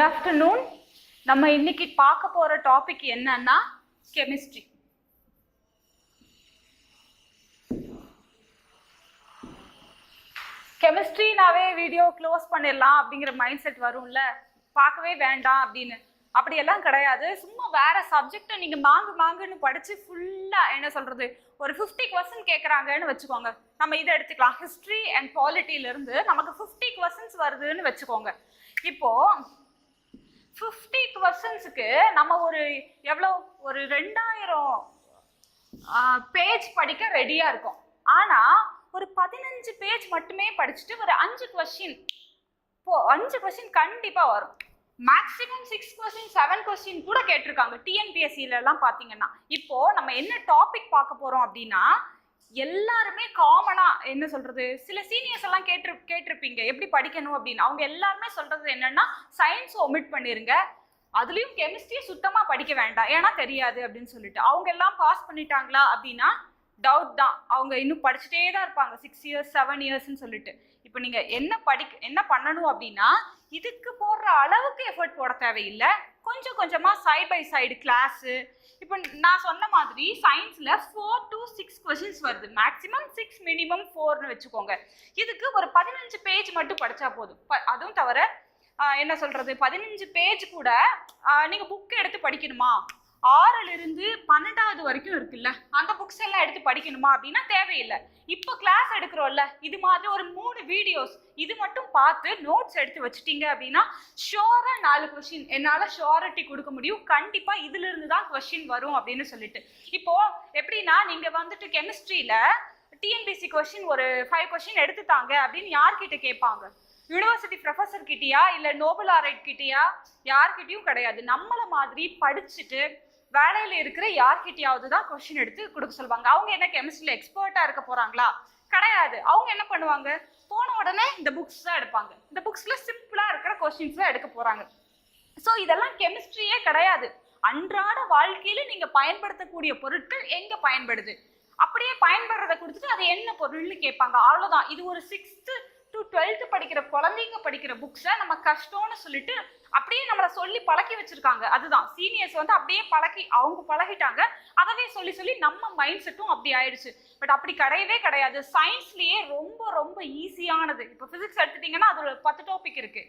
Good afternoon. நம்ம இன்னைக்கு பார்க்க போற டாபிக் என்னன்னா கெமிஸ்ட்ரி. கெமிஸ்ட்ரினாவே வீடியோ க்ளோஸ் பண்ணிடலாம் அப்படிங்கிற மைண்ட் செட் வரும்ல, பார்க்கவே வேண்டாம் அப்படின்னு. அப்படியெல்லாம் கிடையாது. சும்மா வேற சப்ஜெக்டை நீங்க மாங்குன்னு படிச்சு ஃபுல்லா என்ன சொல்றது ஒரு 50% கேட்குறாங்கன்னு வச்சுக்கோங்க. நம்ம இதை எடுத்துக்கலாம். ஹிஸ்ட்ரி அண்ட் பாலிட்டியில இருந்து நமக்கு 50 கொஸ்டின்ஸ் வருதுன்னு வச்சுக்கோங்க. இப்போ 50 கொஸ்டின்ஸுக்கு நம்ம ஒரு எவ்வளோ ஒரு 2000 பேஜ் படிக்க ரெடியா இருக்கும். ஆனா ஒரு 15 பேஜ் மட்டுமே படிச்சுட்டு ஒரு 5 கொஸ்டின் கண்டிப்பா வரும். மேக்ஸிமம் 6 கொஸ்டின் 7 கொஸ்டின் கூட கேட்டிருக்காங்க டிஎன்பிஎஸ்சில எல்லாம் பாத்தீங்கன்னா. இப்போ நம்ம என்ன டாபிக் பார்க்க போறோம் அப்படின்னா, எல்லாருமே காமனா என்ன சொல்றது, சில சீனியர்ஸ் எல்லாம் கேட்டிருப்பீங்க எப்படி படிக்கணும் அப்படின்னு. அவங்க எல்லாருமே சொல்றது என்னன்னா, சயின்ஸ் ஒமிட் பண்ணிருங்க, அதுலயும் கெமிஸ்ட்ரி சுத்தமா படிக்க வேண்டாம் ஏன்னா தெரியாது அப்படின்னு சொல்லிட்டு. அவங்க எல்லாம் பாஸ் பண்ணிட்டாங்களா அப்படின்னா டவுட் தான். அவங்க இன்னும் படிச்சுட்டே தான் இருப்பாங்க 6 இயர்ஸ் 7 இயர்ஸ்ன்னு சொல்லிட்டு. இப்போ நீங்க என்ன பண்ணணும் அப்படின்னா, இதுக்கு போடுற அளவுக்கு எஃபர்ட் போட தேவையில்லை. கொஞ்சம் கொஞ்சமா சைட் பை சைடு கிளாஸு. இப்போ நான் சொன்ன மாதிரி சயின்ஸ்ல 4 to 6 கொஸ்டின்ஸ் வருது. மேக்ஸிமம் 6 மினிமம் 4ன்னு வச்சுக்கோங்க. இதுக்கு ஒரு 15 பேஜ் மட்டும் படிச்சா போதும். அதுவும் தவிர என்ன சொல்றது 15 பேஜ் கூட நீங்க புக் எடுத்து படிக்கணுமா, 6ல இருந்து 12வது வரைக்கும் இருக்குல்ல, அந்த புக்ஸ் எல்லாம் எடுத்து படிக்கணுமா அப்படின்னா தேவையில்லை. இப்போ கிளாஸ் எடுக்கிறோம்ல, இது மாதிரி ஒரு 3 வீடியோஸ் இது மட்டும் பார்த்து நோட்ஸ் எடுத்து வச்சுட்டீங்க அப்படின்னா ஷோரா 4 கொஸ்டின் என்னால ஷோரிட்டி கொடுக்க முடியும். கண்டிப்பா இதுல இருந்து தான் கொஸ்டின் வரும் அப்படின்னு சொல்லிட்டு. இப்போ எப்படின்னா, நீங்க வந்துட்டு கெமிஸ்ட்ரியில டிஎன்பிஎஸ்சி கொஸ்டின் ஒரு 5 கொஸ்டின் எடுத்துட்டாங்க அப்படின்னு யார்கிட்ட கேட்பாங்க? யூனிவர்சிட்டி ப்ரொஃபஸர் கிட்டயா இல்ல நோபல் ஆரைட் கிட்டயா? யார்கிட்டயும் கிடையாது. நம்மள மாதிரி படிச்சுட்டு வேலையில இருக்கிற யார்கிட்டயாவது தான் கொஸ்டின் எடுத்து கொடுக்க சொல்லுவாங்க. அவங்க என்ன கெமிஸ்ட்ரியில எக்ஸ்பர்ட்டா இருக்க போறாங்களா? கிடையாது. அவங்க என்ன பண்ணுவாங்க, போன உடனே இந்த புக்ஸ் தான் எடுப்பாங்க. இந்த புக்ஸ்ல சிம்பிளா இருக்கிற கொஸ்டின்ஸ் தான் எடுக்க போறாங்க. ஸோ இதெல்லாம் கெமிஸ்ட்ரியே கிடையாது. அன்றாட வாழ்க்கையில நீங்க பயன்படுத்தக்கூடிய பொருட்கள் எங்க பயன்படுது, அப்படியே பயன்படுறதை கொடுத்துட்டு அது என்ன பொருள்னு கேட்பாங்க. அவ்வளவுதான். இது ஒரு 6th to 12th படிக்கிற குழந்தைங்க படிக்கிற புக்ஸை நம்ம கஷ்டம்னு சொல்லிட்டு அப்படியே நம்மளை சொல்லி பழக்கி வச்சிருக்காங்க. அதுதான் சீனியர்ஸ் வந்து அப்படியே அவங்க பழகிட்டாங்க. அதவே சொல்லி நம்ம மைண்ட் செட்டும் அப்படி ஆயிடுச்சு. பட் அப்படி கிடையவே கிடையாது. சயின்ஸ்லயே ரொம்ப ரொம்ப ஈஸியானது. இப்போ பிசிக்ஸ் எடுத்துட்டீங்கன்னா அது ஒரு 10 டாபிக் இருக்கு.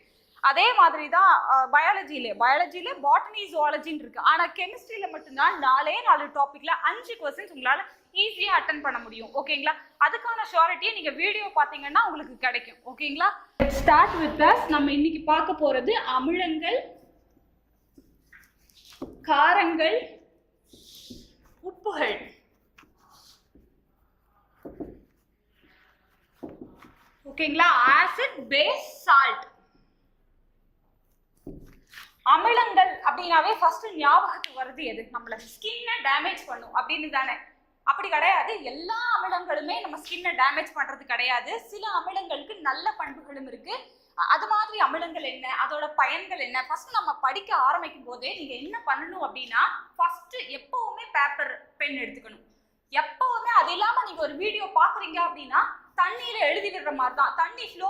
அதே மாதிரி தான் பயாலஜியில பாட்டனி ஜுவாலஜின்னு இருக்கு. ஆனா கெமிஸ்ட்ரியில மட்டும்தான் 4 டாபிக்ல 5 கொஸ்டின்ஸ் உங்களால ஈஸியா அட்டென்ட் பண்ண முடியும். ஓகேங்களா? அதுக்கான ஷூரிட்டியை நீங்க வீடியோ பாத்தீங்கன்னா உங்களுக்கு கிடைக்கும். ஓகேங்களா? Start with us. நம்ம இன்னைக்கு பார்க்க போறது அமிலங்கள், காரங்கள், உப்புகள். ஓகேங்களா? Acid, base, salt. அமிலங்கள் அப்படின்னாவே ஃபர்ஸ்ட் ஞாபகத்துக்கு வருது எது? நம்மள ஸ்கின்னை டேமேஜ் பண்ணும் அப்படின்னு தானே? அப்படி கிடையாது. எல்லா அமிலங்களுமே நம்ம ஸ்கின்னை டேமேஜ் பண்றது கிடையாது. சில அமிலங்களுக்கு நல்ல பண்புகளும் இருக்கு. அது மாதிரி அமிலங்கள் என்ன, அதோட பயன்கள் என்ன, ஃபர்ஸ்ட் நம்ம படிக்க ஆரம்பிக்கும் போதே நீங்க என்ன பண்ணணும் அப்படின்னா, ஃபர்ஸ்ட் எப்பவுமே பேப்பர் பென் எடுத்துக்கணும். எப்பவுமே அது இல்லாம நீங்க ஒரு வீடியோ பாக்குறீங்க அப்படின்னா தண்ணியில எழுதி விடுற மாதிரி தான். தண்ணி ஃப்ளோ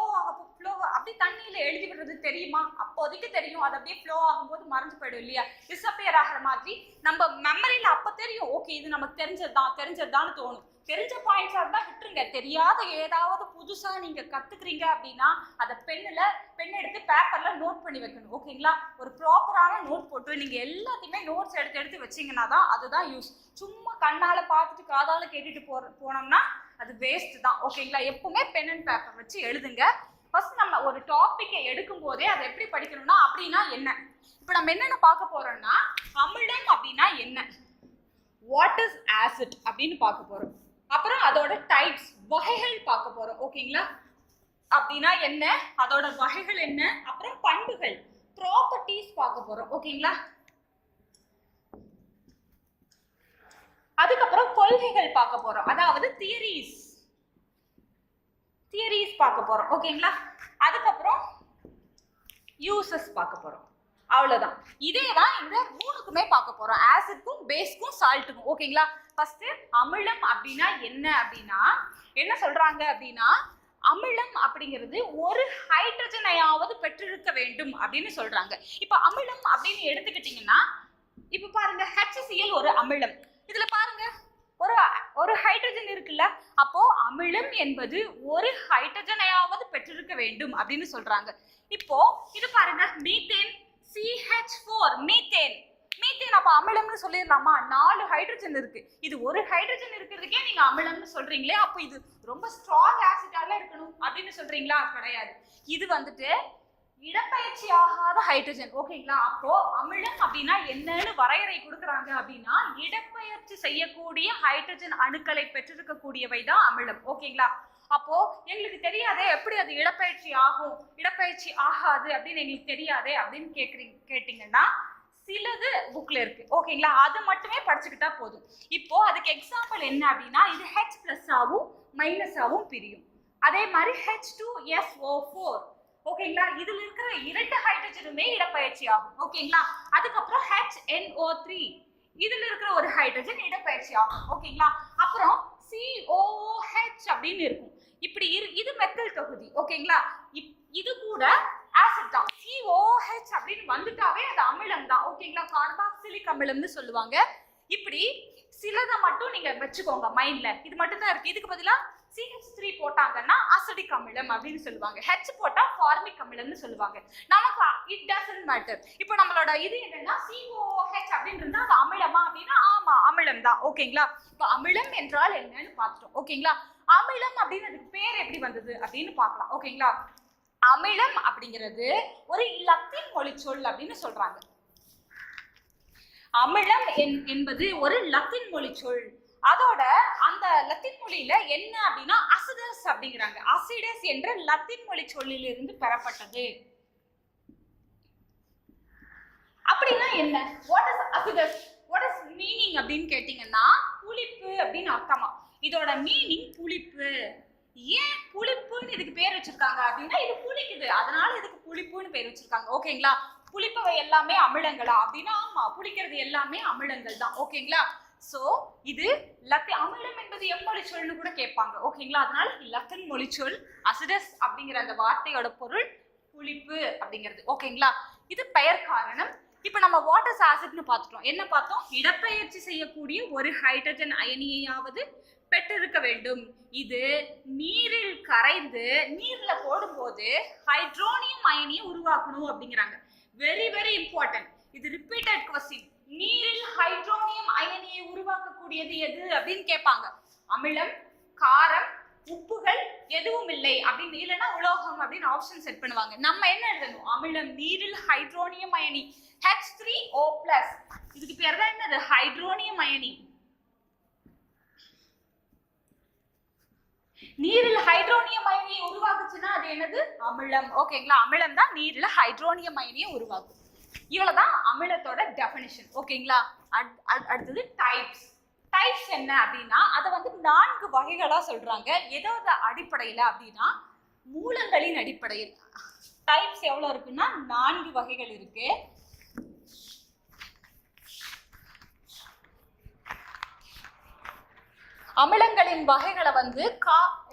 அப்படி தண்ணியில எழுதி விடுறது தெரியுமா? அப்போதைக்கு தெரியும். அது அப்படியே ஃப்ளோ ஆகும்போது மறைஞ்சு போயிடும் இல்லையா, டிஸ்அப்பியர் ஆகிற மாதிரி. நம்ம மெமரியில அப்ப தெரியும், ஓகே இது நமக்கு தெரிஞ்சதுதான் தோணும். தெரிஞ்ச பாயிண்ட்ஸா இருந்தா விட்டுருங்க. தெரியாத ஏதாவது புதுசா நீங்க கத்துக்கிறீங்க அப்படின்னா அதை பென் எடுத்து பேப்பர்ல நோட் பண்ணி வைக்கணும். ஓகேங்களா? ஒரு ப்ராப்பரான நோட் போட்டு நீங்க எல்லாத்தையுமே நோட்ஸ் எடுத்து வச்சீங்கன்னா தான் அதுதான் யூஸ். சும்மா கண்ணால பார்த்துட்டு காதால கேட்டுட்டு போனோம்னா அது வேஸ்ட் தான். ஓகேங்களா? எப்பவுமே பென் அண்ட் பேப்பர் வச்சு எழுதுங்க. ஃபர்ஸ்ட் நம்ம ஒரு டாபிக்கை எடுக்கும் போதே அதை எப்படி படிக்கணும்னா, அப்படின்னா என்ன, இப்போ நம்ம என்னென்ன பார்க்க போறோம்னா, அமிலம் அப்படின்னா என்ன, வாட் இஸ் ஆசிட் அப்படின்னு பார்க்க போறோம். அப்புறம் அதோட டைப்ஸ், வகைகள் பார்க்க போறோம். ஓகேங்களா? அப்படின்னா என்ன, அதோட வகைகள் என்ன, அப்புறம் பண்புகள், ப்ராப்பர்ட்டிஸ் பார்க்க போறோம். ஓகேங்களா? அதுக்கப்புறம் கொள்கைகள் பார்க்க போறோம். அதாவது தியரிஸ் பார்க்க போறோம். ஓகேங்களா? அதுக்கப்புறம் யூசஸ் பார்க்க போறோம். அவ்வளவுதான். இதே தான் இந்த 3க்குமே பார்க்க போறோம், ஆசிட்க்கும் பேஸ்க்கும் சால்ட்டுக்கும். ஓகேங்களா? ஃபர்ஸ்ட் அமிலம் அப்படின்னா என்ன அப்படின்னா, என்ன சொல்றாங்க அப்படின்னா, அமிலம் அப்படிங்கிறது ஒரு ஹைட்ரஜனையாவது பெற்றிருக்க வேண்டும் அப்படின்னு சொல்றாங்க. இப்ப அமிலம் அப்படின்னு எடுத்துக்கிட்டீங்கன்னா இப்ப பாருங்க HCl ஒரு அமிலம். இதுல பாருங்க ஒரு ஹைட்ரஜன் இருக்குல்ல, அப்போ அமிலம் என்பது ஒரு ஹைட்ரஜனையாவது பெற்றிருக்க வேண்டும் அப்படின்னு சொல்றாங்க. இப்போ இது பாருங்க மீத்தேன் CH4 மீத்தேன் அப்ப அமிலம்னு சொல்லிடலாமா? 4 ஹைட்ரஜன் இருக்கு. இது ஒரு ஹைட்ரஜன் இருக்கிறதுக்கே நீங்க அமிலம்னு சொல்றீங்களே, அப்ப இது ரொம்ப ஸ்ட்ராங் ஆசிட்டால இருக்கணும் அப்படின்னு சொல்றீங்களா? கிடையாது. இது வந்துட்டு இடப்பெயர்ச்சி ஆகாத ஹைட்ரஜன். ஓகேங்களா? அப்போ அமிலம் அப்படின்னா என்னன்னு வரையறை கொடுக்குறாங்க அப்படின்னா இடப்பெயர்ச்சி செய்யக்கூடிய ஹைட்ரஜன் அணுக்களை பெற்றிருக்கக்கூடியவை தான் அமிலம். ஓகேங்களா? அப்போ எங்களுக்கு தெரியாதே எப்படி அது இடப்பெயர்ச்சி ஆகும் இடப்பெயர்ச்சி ஆகாது அப்படின்னு எங்களுக்கு தெரியாதே அப்படின்னு கேட்டீங்கன்னா சிலது புக்ல இருக்கு. ஓகேங்களா? அது மட்டுமே படிச்சுக்கிட்டா போதும். இப்போ அதுக்கு எக்ஸாம்பிள் என்ன அப்படின்னா இது H+ ஆவும் மைனஸாவும் பிரியும். அதே மாதிரி H2SO4. ஓகேங்களா? இதுல இருக்கிற 2 ஹைட்ரஜனுமே இடப்பெயர்ச்சி ஆகும். ஓகேங்களா? அதுக்கப்புறம் HNO3 இதுல இருக்கிற ஒரு ஹைட்ரஜன் இடப்பெயர்ச்சி ஆகும். ஓகேங்களா? அப்புறம் COOH அப்படின்னு இருக்கும். இப்படி இது மெத்தில் தொகுதி. ஓகேங்களா? இது கூட ஆசிட் தான். COOH அப்படின்னு வந்துட்டாவே அது அமிலம் தான். ஓகேங்களா? கார்பாக்சிலிக் அமிலம்னு சொல்லுவாங்க. இப்படி சிலதை மட்டும் நீங்க வச்சுக்கோங்க மைண்ட்ல. இது மட்டும் தான் இருக்கு. இதுக்கு பதிலா CH3 போட்டாங்கன்னா அசிடிக் அமிலம் அப்படின்னு சொல்லுவாங்க. H போட்டா ஃபார்மிக் அமிலம்னு சொல்லுவாங்க. நமக்கு இட் டசன்ட் மேட்டர். இப்போ நம்மளோட இது என்னன்னா COOH அப்படின்னு இருந்தா அது அமிலமா அப்படின்னா ஆமா அமிலம் தான். ஓகேங்களா? இப்போ அமிலம் என்றால் என்னன்னு பார்த்துட்டோம். ஓகேங்களா? அமிலம் அப்படின்னு அதுக்கு பேர் எப்படி வந்தது அப்படின்னு பார்க்கலாம். ஓகேங்களா? அமிலம் அப்படிங்கிறது ஒரு லத்தீன் மொழி சொல் அப்படின்னு சொல்றாங்க. அமிலம் என்பது ஒரு லத்தீன் மொழி சொல். அதோட அந்த லத்தீன் மொழியில என்ன அப்படின்னா அசிடஸ் அப்படிங்கிறாங்க. அசிடஸ் என்ற லத்தீன் மொழி சொல்லிலிருந்து பெறப்பட்டது. அப்படின்னா என்ன? What is acidus? What is meaning அப்படின்னு கேட்டீங்கன்னா புளிப்பு அப்படின்னு அர்த்தமா. இதோட மீனிங் புளிப்பு. ஏன் புளிப்புன்னு இதுக்கு பேர் வச்சிருக்காங்க அப்படின்னா இது புளிக்குது, அதனால இதுக்கு புளிப்புன்னு பேர் வச்சிருக்காங்க. ஓகேங்களா? புளிப்பவை எல்லாமே அமிலங்களா அப்படின்னா ஆமா, புளிக்கிறது எல்லாமே அமிலங்கள் தான். ஓகேங்களா? சோ இது அமிலம் என்பது எம்மொழி சொல்னு கூட கேட்பாங்க. ஓகேங்களா? அதனால லத்தீன் மொழி சொல் அசிடஸ் அப்படிங்கிற அந்த வார்த்தையோட பொருள் புளிப்பு அப்படிங்கிறது. ஓகேங்களா? இது பெயர் காரணம். இப்ப நம்ம வாட்டர் ஆசிட்னு பார்த்துட்டோம். என்ன பார்த்தோம்? இடப்பெயர்ச்சி செய்யக்கூடிய ஒரு ஹைட்ரஜன் அயனியாவது பெற்றிருக்க வேண்டும். இது நீரில் கரைந்து நீர்ல போடும்போது ஹைட்ரோனியம் அயனியை உருவாக்கணும் அப்படிங்கிறாங்க. Very very important. இது ரிப்பீட்டட் क्वेश्चन. நீரில் ஹைட்ரோனியம் அயனியை உருவாக்கக்கூடியது எது அப்படின்னு கேட்பாங்க. அமிலம், காரம், உப்புகள் எதுவும் இல்லை அப்படின்னு, இல்லைன்னா உலோகம் அப்படின்னு ஆப்ஷன் செட் பண்ணுவாங்க. நம்ம என்ன எழுதணும்? அமிலம், நீரில் ஹைட்ரோனியம் அயனி H3O+. இதுக்கு பேர் தான் என்னது? ஹைட்ரோனியம் அயனி. நீரில் ஹைட்ரோனியம் அயனியை உருவாக்குச்சுன்னா அது என்னது? அமிலம். ஓகேங்களா? அமிலம் தான் நீரில் ஹைட்ரோனியம் அயனியை உருவாக்கும். இவ்வளவுதான் அமிலத்தோட டெஃபினிஷன். ஓகேங்களா? அடுத்தது டைப்ஸ். டைப்ஸ் என்ன அப்படின்னா அதை வந்து 4 வகைகளா சொல்றாங்க. எதோட அடிப்படையில அப்படின்னா மூலங்களின் அடிப்படையில். டைப்ஸ் எவ்வளவு இருக்குன்னா 4 வகைகள் இருக்கு. அமிலங்களின் வகைகளை வந்து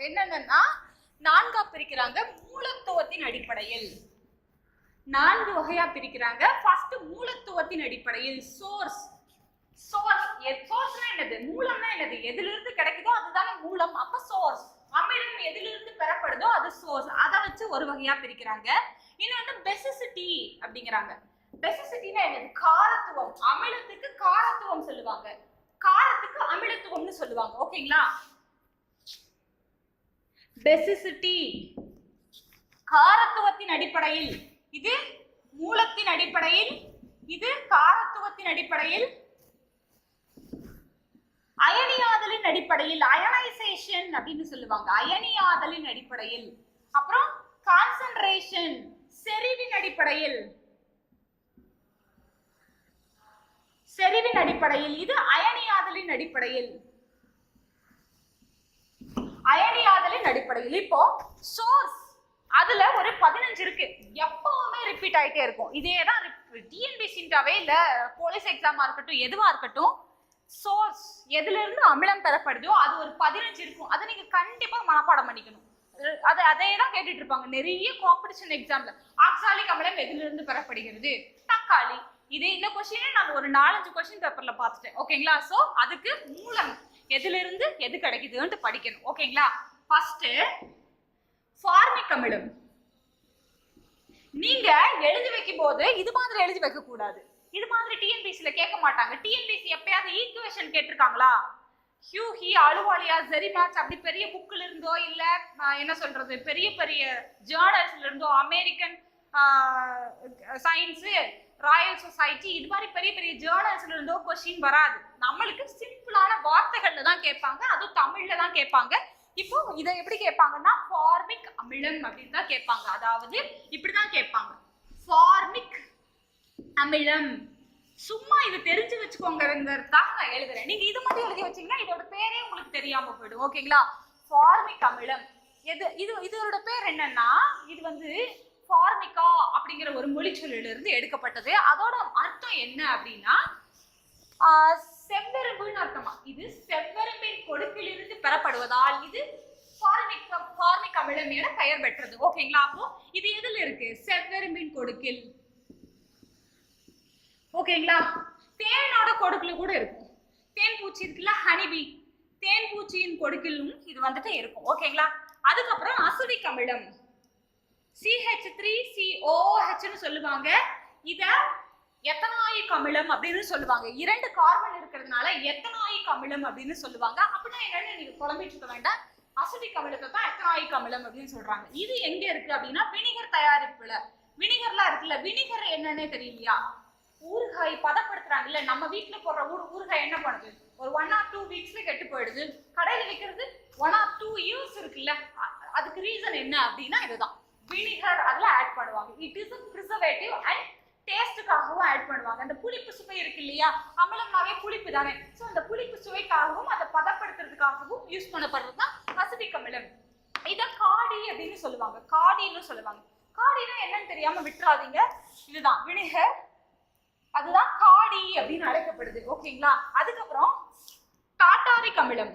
என்னன்னா 4ஆ பிரிக்கிறாங்க. மூலத்துவத்தின் அடிப்படையில் 4 வகையா பிரிக்கிறாங்க. ஃபர்ஸ்ட் மூலத்துவத்தின் அடிப்படையில். சோர்ஸ்னா என்னது? மூலம்னா என்னது? எதிலிருந்து கிடைக்குதோ அதுதானே மூலம். அப்ப சோர்ஸ். அமிலம் எதிலிருந்து பெறப்படுதோ அது சோர்ஸ். அதை வச்சு ஒரு வகையா பிரிக்கிறாங்க. இன்னொன்னு பெசிசிட்டி அப்படிங்கிறாங்க. பெசிசிட்டினா என்னது? காரத்துவம். அமிலத்துக்கு காரத்துவம் சொல்லுவாங்க, காரத்துக்கு அமிலத்துவம்னு சொல்லுவாங்க. ஓகேங்களா? பெசிசிட்டி காரத்துவத்தின் அடிப்படையில், இது மூலத்தின் அடிப்படையில், இது காரத்துவத்தின் அடிப்படையில். அயனியாதலின் அடிப்படையில், அயனைசேஷன் அப்படின்னு சொல்லுவாங்க, அயனியாதலின் அடிப்படையில். அப்புறம் கான்சென்ட்ரேஷன், செறிவின் அடிப்படையில். செறிவின் அடிப்படையில். இது அயனியாதலின் அடிப்படையில். அயனியாதலின் அடிப்படையில். இப்போ சோர்ஸ் அதுல ஒரு 15 இருக்கு. எப்பவுமே ரிப்பீட் ஆயிட்டே இருக்கும். இதேதான் டிஎன்பிசின்றாவே இல்ல போலீஸ் எக்ஸாமா இருக்கட்டும் எதுவா இருக்கட்டும், சோர்ஸ் எதுல இருந்து அமிலம் பெறப்படுதோ அது ஒரு 15 இருக்கும். அதை நீங்க கண்டிப்பா மனப்பாடம் பண்ணிக்கணும். அதே தான் கேட்டுட்டு இருப்பாங்க நிறைய காம்படிஷன் எக்ஸாம்ல. ஆக்சாலிக் அமிலம் எதிலிருந்து பெறப்படுகிறது? தக்காளி. இந்த கொஸ்டினே நான் ஒரு 4-5 கொஸ்டின் பேப்பர்ல பார்த்துட்டேன். ஓகேங்களா? சோ அதுக்கு மூலம் எதிலிருந்து எது கிடைக்குதுன்னு படிக்கணும். ஓகேங்களா? ஃபர்ஸ்ட் ஃபார்மிக் அமிலம். நீங்க எழுதி வைக்கும் போது இது மாதிரி எழுதி வைக்க கூடாது. இது மாதிரி டிஎன்பிசில கேட்க மாட்டாங்க. டிஎன்பிசி எப்பயாவது ஈக்குவேஷன் கேட்டிருக்காங்களா? ஹியூஹி, அலுவாலியா, ஜெரிமேக்ஸ் அப்படி பெரிய புக்ல இருந்தோ இல்ல என்ன சொல்றது பெரிய பெரிய ஜேர்னல்ஸ்ல இருந்தோ, அமெரிக்கன் சயின்ஸ், ராயல் சொசைட்டி இது மாதிரி பெரிய பெரிய ஜேர்னல்ஸ்ல இருந்தோ கொஸ்டின் வராது. நம்மளுக்கு சிம்பிளான வார்த்தைகள்ல தான் கேட்பாங்க, அதுவும் தமிழ்ல தான் கேட்பாங்க. இப்போ இதை எப்படி கேட்பாங்கன்னா ஃபார்மிக் அமிலம் அப்படின்னு தான் கேட்பாங்க. அதாவது இப்படிதான் கேட்பாங்க, ஃபார்மிக் அமிலம். சும்மா இது தெரிஞ்சு வச்சுக்கோங்கிறதுக்காக நான் எழுதுறேன். நீங்க இது மட்டும் எழுதி வச்சீங்கன்னா இதோட பேரே உங்களுக்கு தெரியாம போயிடும். ஓகேங்களா? ஃபார்மிக் அமிலம் இதோட பேர் என்னன்னா, இது வந்து ஃபார்மிகா அப்படிங்கிற ஒரு மொழிச்சொல்லில இருந்து எடுக்கப்பட்டது. அதோட அர்த்தம் என்ன அப்படின்னா செவ்வெரும்புன்னு அர்த்தமா. இது செவ்வெரும்பின் கொடுக்கிலிருந்து பெறப்படுவதால் இது ஃபார்மிக் அமிலம் என பெயர் பெற்றது. ஓகேங்களா? அப்போ இது எதுல இருக்கு? செவ்வெரும்பின் கொடுக்கில். ஓகேங்களா? தேனோட கொடுக்குல கூட இருக்கும். தேன் பூச்சி இருக்குல்ல, ஹனிபி, தேன் பூச்சியின் கொடுக்கிலும் இது வந்துட்டு இருக்கும். ஓகேங்களா? அதுக்கப்புறம் அசிடிக் அமிலம் CH3COOH சொல்லுவாங்க. இத எத்தனாயிக் அமிலம் அப்படின்னு சொல்லுவாங்க. 2 கார்பன் இருக்கிறதுனால எத்தனாயிக் அமிலம் அப்படின்னு சொல்லுவாங்க. அப்படின்னா என்னன்னு நீங்க குழம்பிட்டு இருக்க வேண்டாம். அசிடிக் அமிலத்தை தான் எத்தனாயிக் அமிலம் அப்படின்னு சொல்றாங்க. இது எங்க இருக்கு அப்படின்னா வினிகர் தயாரிப்புல. வினிகர்லாம் இருக்குல்ல, வினிகர் என்னன்னே தெரியலையா? ஊறுகாய் பதப்படுத்துறாங்கல்ல, நம்ம வீட்டுல போடுற ஊறுகாய் என்ன பண்ணுது? ஒரு 1 or 2 வீக்ஸ்ல கெட்டு போயிடுது. கடையில விற்கிறது 1 or 2 years இருக்குல்ல. அதுக்கு ரீசன் என்ன அப்படின்னா இதுதான், வினிகர் அதுல ஆட் பண்ணுவாங்க. இட் இஸ் பிரிசர்வேட்டிவ் அண்ட் டேஸ்டுக்காகவும் ஆட் பண்ணுவாங்க. அந்த புளிப்பு சுவை இருக்கு இல்லையா, அமிலம்னாவே புளிப்பு தானே. ஸோ அந்த புளிப்பு சுவைக்காகவும் அதை பதப்படுத்துறதுக்காகவும் யூஸ் பண்ணப்படுறது தான் அசிடிக் அமிலம். இதை காடி அப்படின்னு சொல்லுவாங்க. காடின்னு சொல்லுவாங்க. காடினா என்னன்னு தெரியாம விட்டுறாதீங்க. இதுதான் வினிகர், அதுதான் காடி அப்படின்னு அழைக்கப்படுது. ஓகேங்களா? அதுக்கப்புறம் டாட்டாரிக் அமிலம்.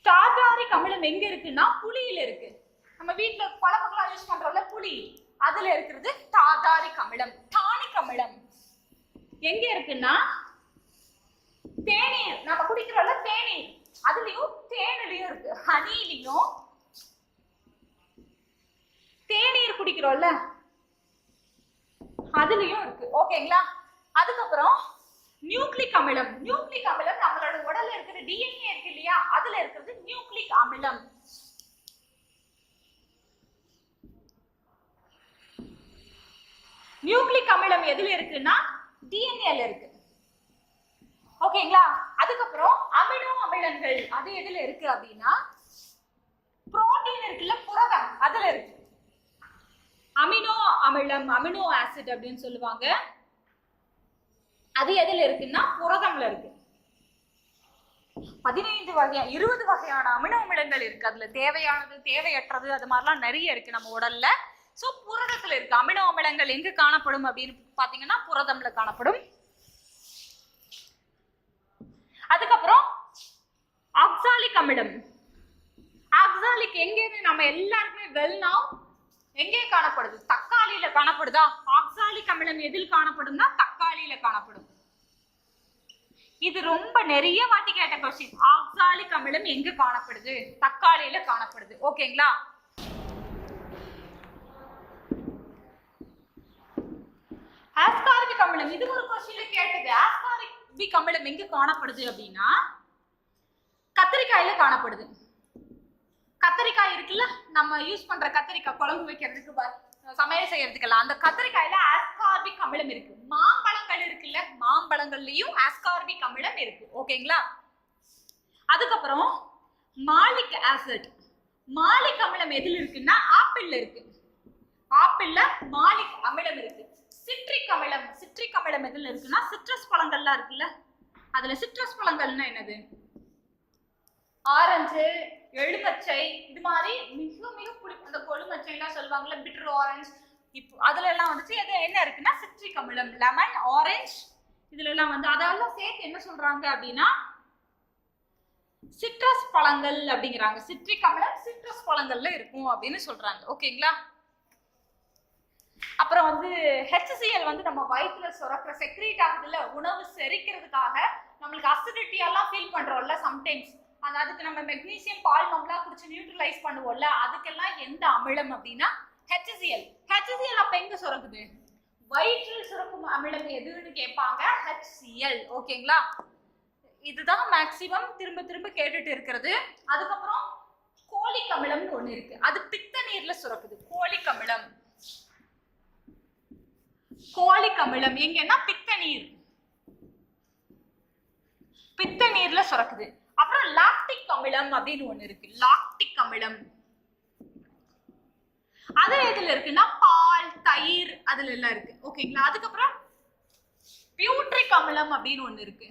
டாட்டாரிக் அமிலம் எங்க இருக்குன்னா புளியில இருக்கு. நம்ம வீட்டுல குழம்புக்கெல்லாம் யூஸ் பண்றோம்ல புளி, அதுல இருக்கிறது டாட்டாரிக் அமிலம். டானிக் அமிலம் எங்க இருக்குன்னா தேநீர், நம்ம குடிக்கிறோம்ல தேநீர், அதுலயும் தேனிலையும் இருக்கு. ஹனிலையும் தேநீர் குடிக்கிறோம்ல அதுலயும் இருக்கு. ஓகேங்களா? அதுக்கப்புறம் நியூக்ளிக் அமிலம். நியூக்ளிக் அமிலம் நம்மளோட உடல்ல இருக்கிற டிஎன்ஏ இருக்கு இல்லையா, அதுல இருக்கிறது நியூக்ளிக் அமிலம். நியூக்ளிக் அமிலம் எதுல இருக்குன்னா டிஎன்ஏல இருக்கு. ஓகேங்களா? அதுக்கப்புறம் அமினோ அமிலங்கள் அது எதுல இருக்கு அப்படின்னா புரோட்டீன் இருக்குல்ல, புரதம், அதுல இருக்கு. அமினோ அமிலம், அமினோ ஆசிட் அப்படின்னு சொல்லுவாங்க. அது எதுல இருக்குன்னா புரதம்ல இருக்கு. 15 வகையான 20 வகையான அமினோ அமிலங்கள் இருக்கு. அதுல தேவையானது, தேவையற்றது, அது மாதிரிலாம் நிறைய இருக்கு நம்ம உடல்ல. சோ புரதத்துல இருக்கு. அமினோ அமிலங்கள் எங்க காணப்படும் அப்படின்னு பாத்தீங்கன்னா புரதம்ல காணப்படும். அதுக்கப்புறம் ஆக்சாலிக் அமிலம். ஆக்சாலிக் எங்க நம்ம எல்லாருக்குமே வெல் நவ் எங்கே காணப்படுது? தக்காளியில காணப்படுதா? ஆக்சாலிக் அமிலம் எதில் காணப்படும்னா தக்காளியில காணப்படும். இது ரொம்ப நிறைய வாட்டி கேட்ட क्वेश्चन. ஆக்சாலிக் அமிலம் எங்க காணப்படுது? தக்காளியில காணப்படுது. ஓகேங்களா? ஆஸ்கார்பிக் அமிலம் இது ஒரு क्वेश्चनல கேட்டது. ஆஸ்கார்பிக் அமிலம் எங்க காணப்படுது அப்படின்னா கத்திரிக்காயில காணப்படுது. கத்திரிக்காய் இருக்குல்ல, நம்ம யூஸ் பண்ற கத்திரிக்காய் குழம்பு வைக்கிறதுக்கு, சமையல் செய்யறதுக்கெல்லாம் அந்த கத்திரிக்காயில ஆஸ்கார்பிக் அமிலம் இருக்கு. மாம்பழங்கள் இருக்குல்ல, மாம்பழங்கள்லயும் ஆஸ்கார்பிக் அமிலம் இருக்கு. ஓகேங்களா? அதுக்கப்புறம் மாலிக் ஆசிட். மாலிக் அமிலம் எதுல இருக்குன்னா ஆப்பிள்ல இருக்கு. ஆப்பிள்ல மாலிக் அமிலம் இருக்கு. சிட்ரிக் அமிலம். சிட்ரிக் அமிலம் எதுல இருக்குன்னா சிட்ரஸ் பழங்கள்லாம் இருக்குல்ல, அதுல சிட்ரஸ் பழங்கள்னா என்னது? ஆரஞ்சு, எலுமிச்சை, இது மாதிரி மிக மிக புளிப்பு, அந்த கொழுமச்சை எல்லாம் சொல்லுவாங்கல்ல, பிட்டர் ஆரஞ்சு, இப்போ அதுல எல்லாம் வந்துட்டு என்ன இருக்குன்னா சிட்ரிக் அமிலம். லெமன், ஆரஞ்சு, இதுல எல்லாம் வந்து அதெல்லாம் சேர்த்து என்ன சொல்றாங்க அப்படின்னா சிட்ரஸ் பழங்கள் அப்படிங்கிறாங்க. சிட்ரிக் அமிலம் சிட்ரஸ் பழங்கள்ல இருக்கும் அப்படின்னு சொல்றாங்க. ஓகேங்களா? அப்புறம் வந்து HCl வந்து நம்ம வயிற்றுல சுரக்கிற செக்ரேட் ஆகுதுல, உணவு செரிக்கிறதுக்காக நம்மளுக்கு அசிடிட்டி எல்லாம் ஃபீல் பண்றோம்ல சம்டைம்ஸ். அதுக்கு நம்ம மெக்னீசியம் பால்மம்லாம் குடிச்சு நியூட்ரலைஸ் பண்ணுவோம்ல, அதுக்கெல்லாம் எந்த அமிலம் அப்படின்னா HCl. HCl அப்ப எங்க சுரக்குது? வயிற்றில் சுரக்கும் அமிலம் எதுன்னு கேட்பாங்க, HCl. ஓகேங்களா? இதுதான் மேக்சிமம் திரும்ப திரும்ப கேட்டுட்டு இருக்கிறது. அதுக்கப்புறம் கோலிக் அமிலம்னு ஒண்ணு இருக்கு, அது பித்த நீர்ல சுரக்குது. கோலிக் அமிலம், கோலிக் அமிலம் எங்கன்னா பித்த நீர், பித்த நீர்ல சுரக்குது. அப்புறம் லாக்டிக் அமிலம் அப்படின்னு ஒண்ணு இருக்கு, லாக்டிக் அமிலம். அது எதுல இருக்குன்னா பால், தயிர் அதுல எல்லாம் இருக்கு. ஓகேங்களா? அதுக்கப்புறம் பியூட்ரிக் அமிலம் அப்படின்னு ஒண்ணு இருக்கு,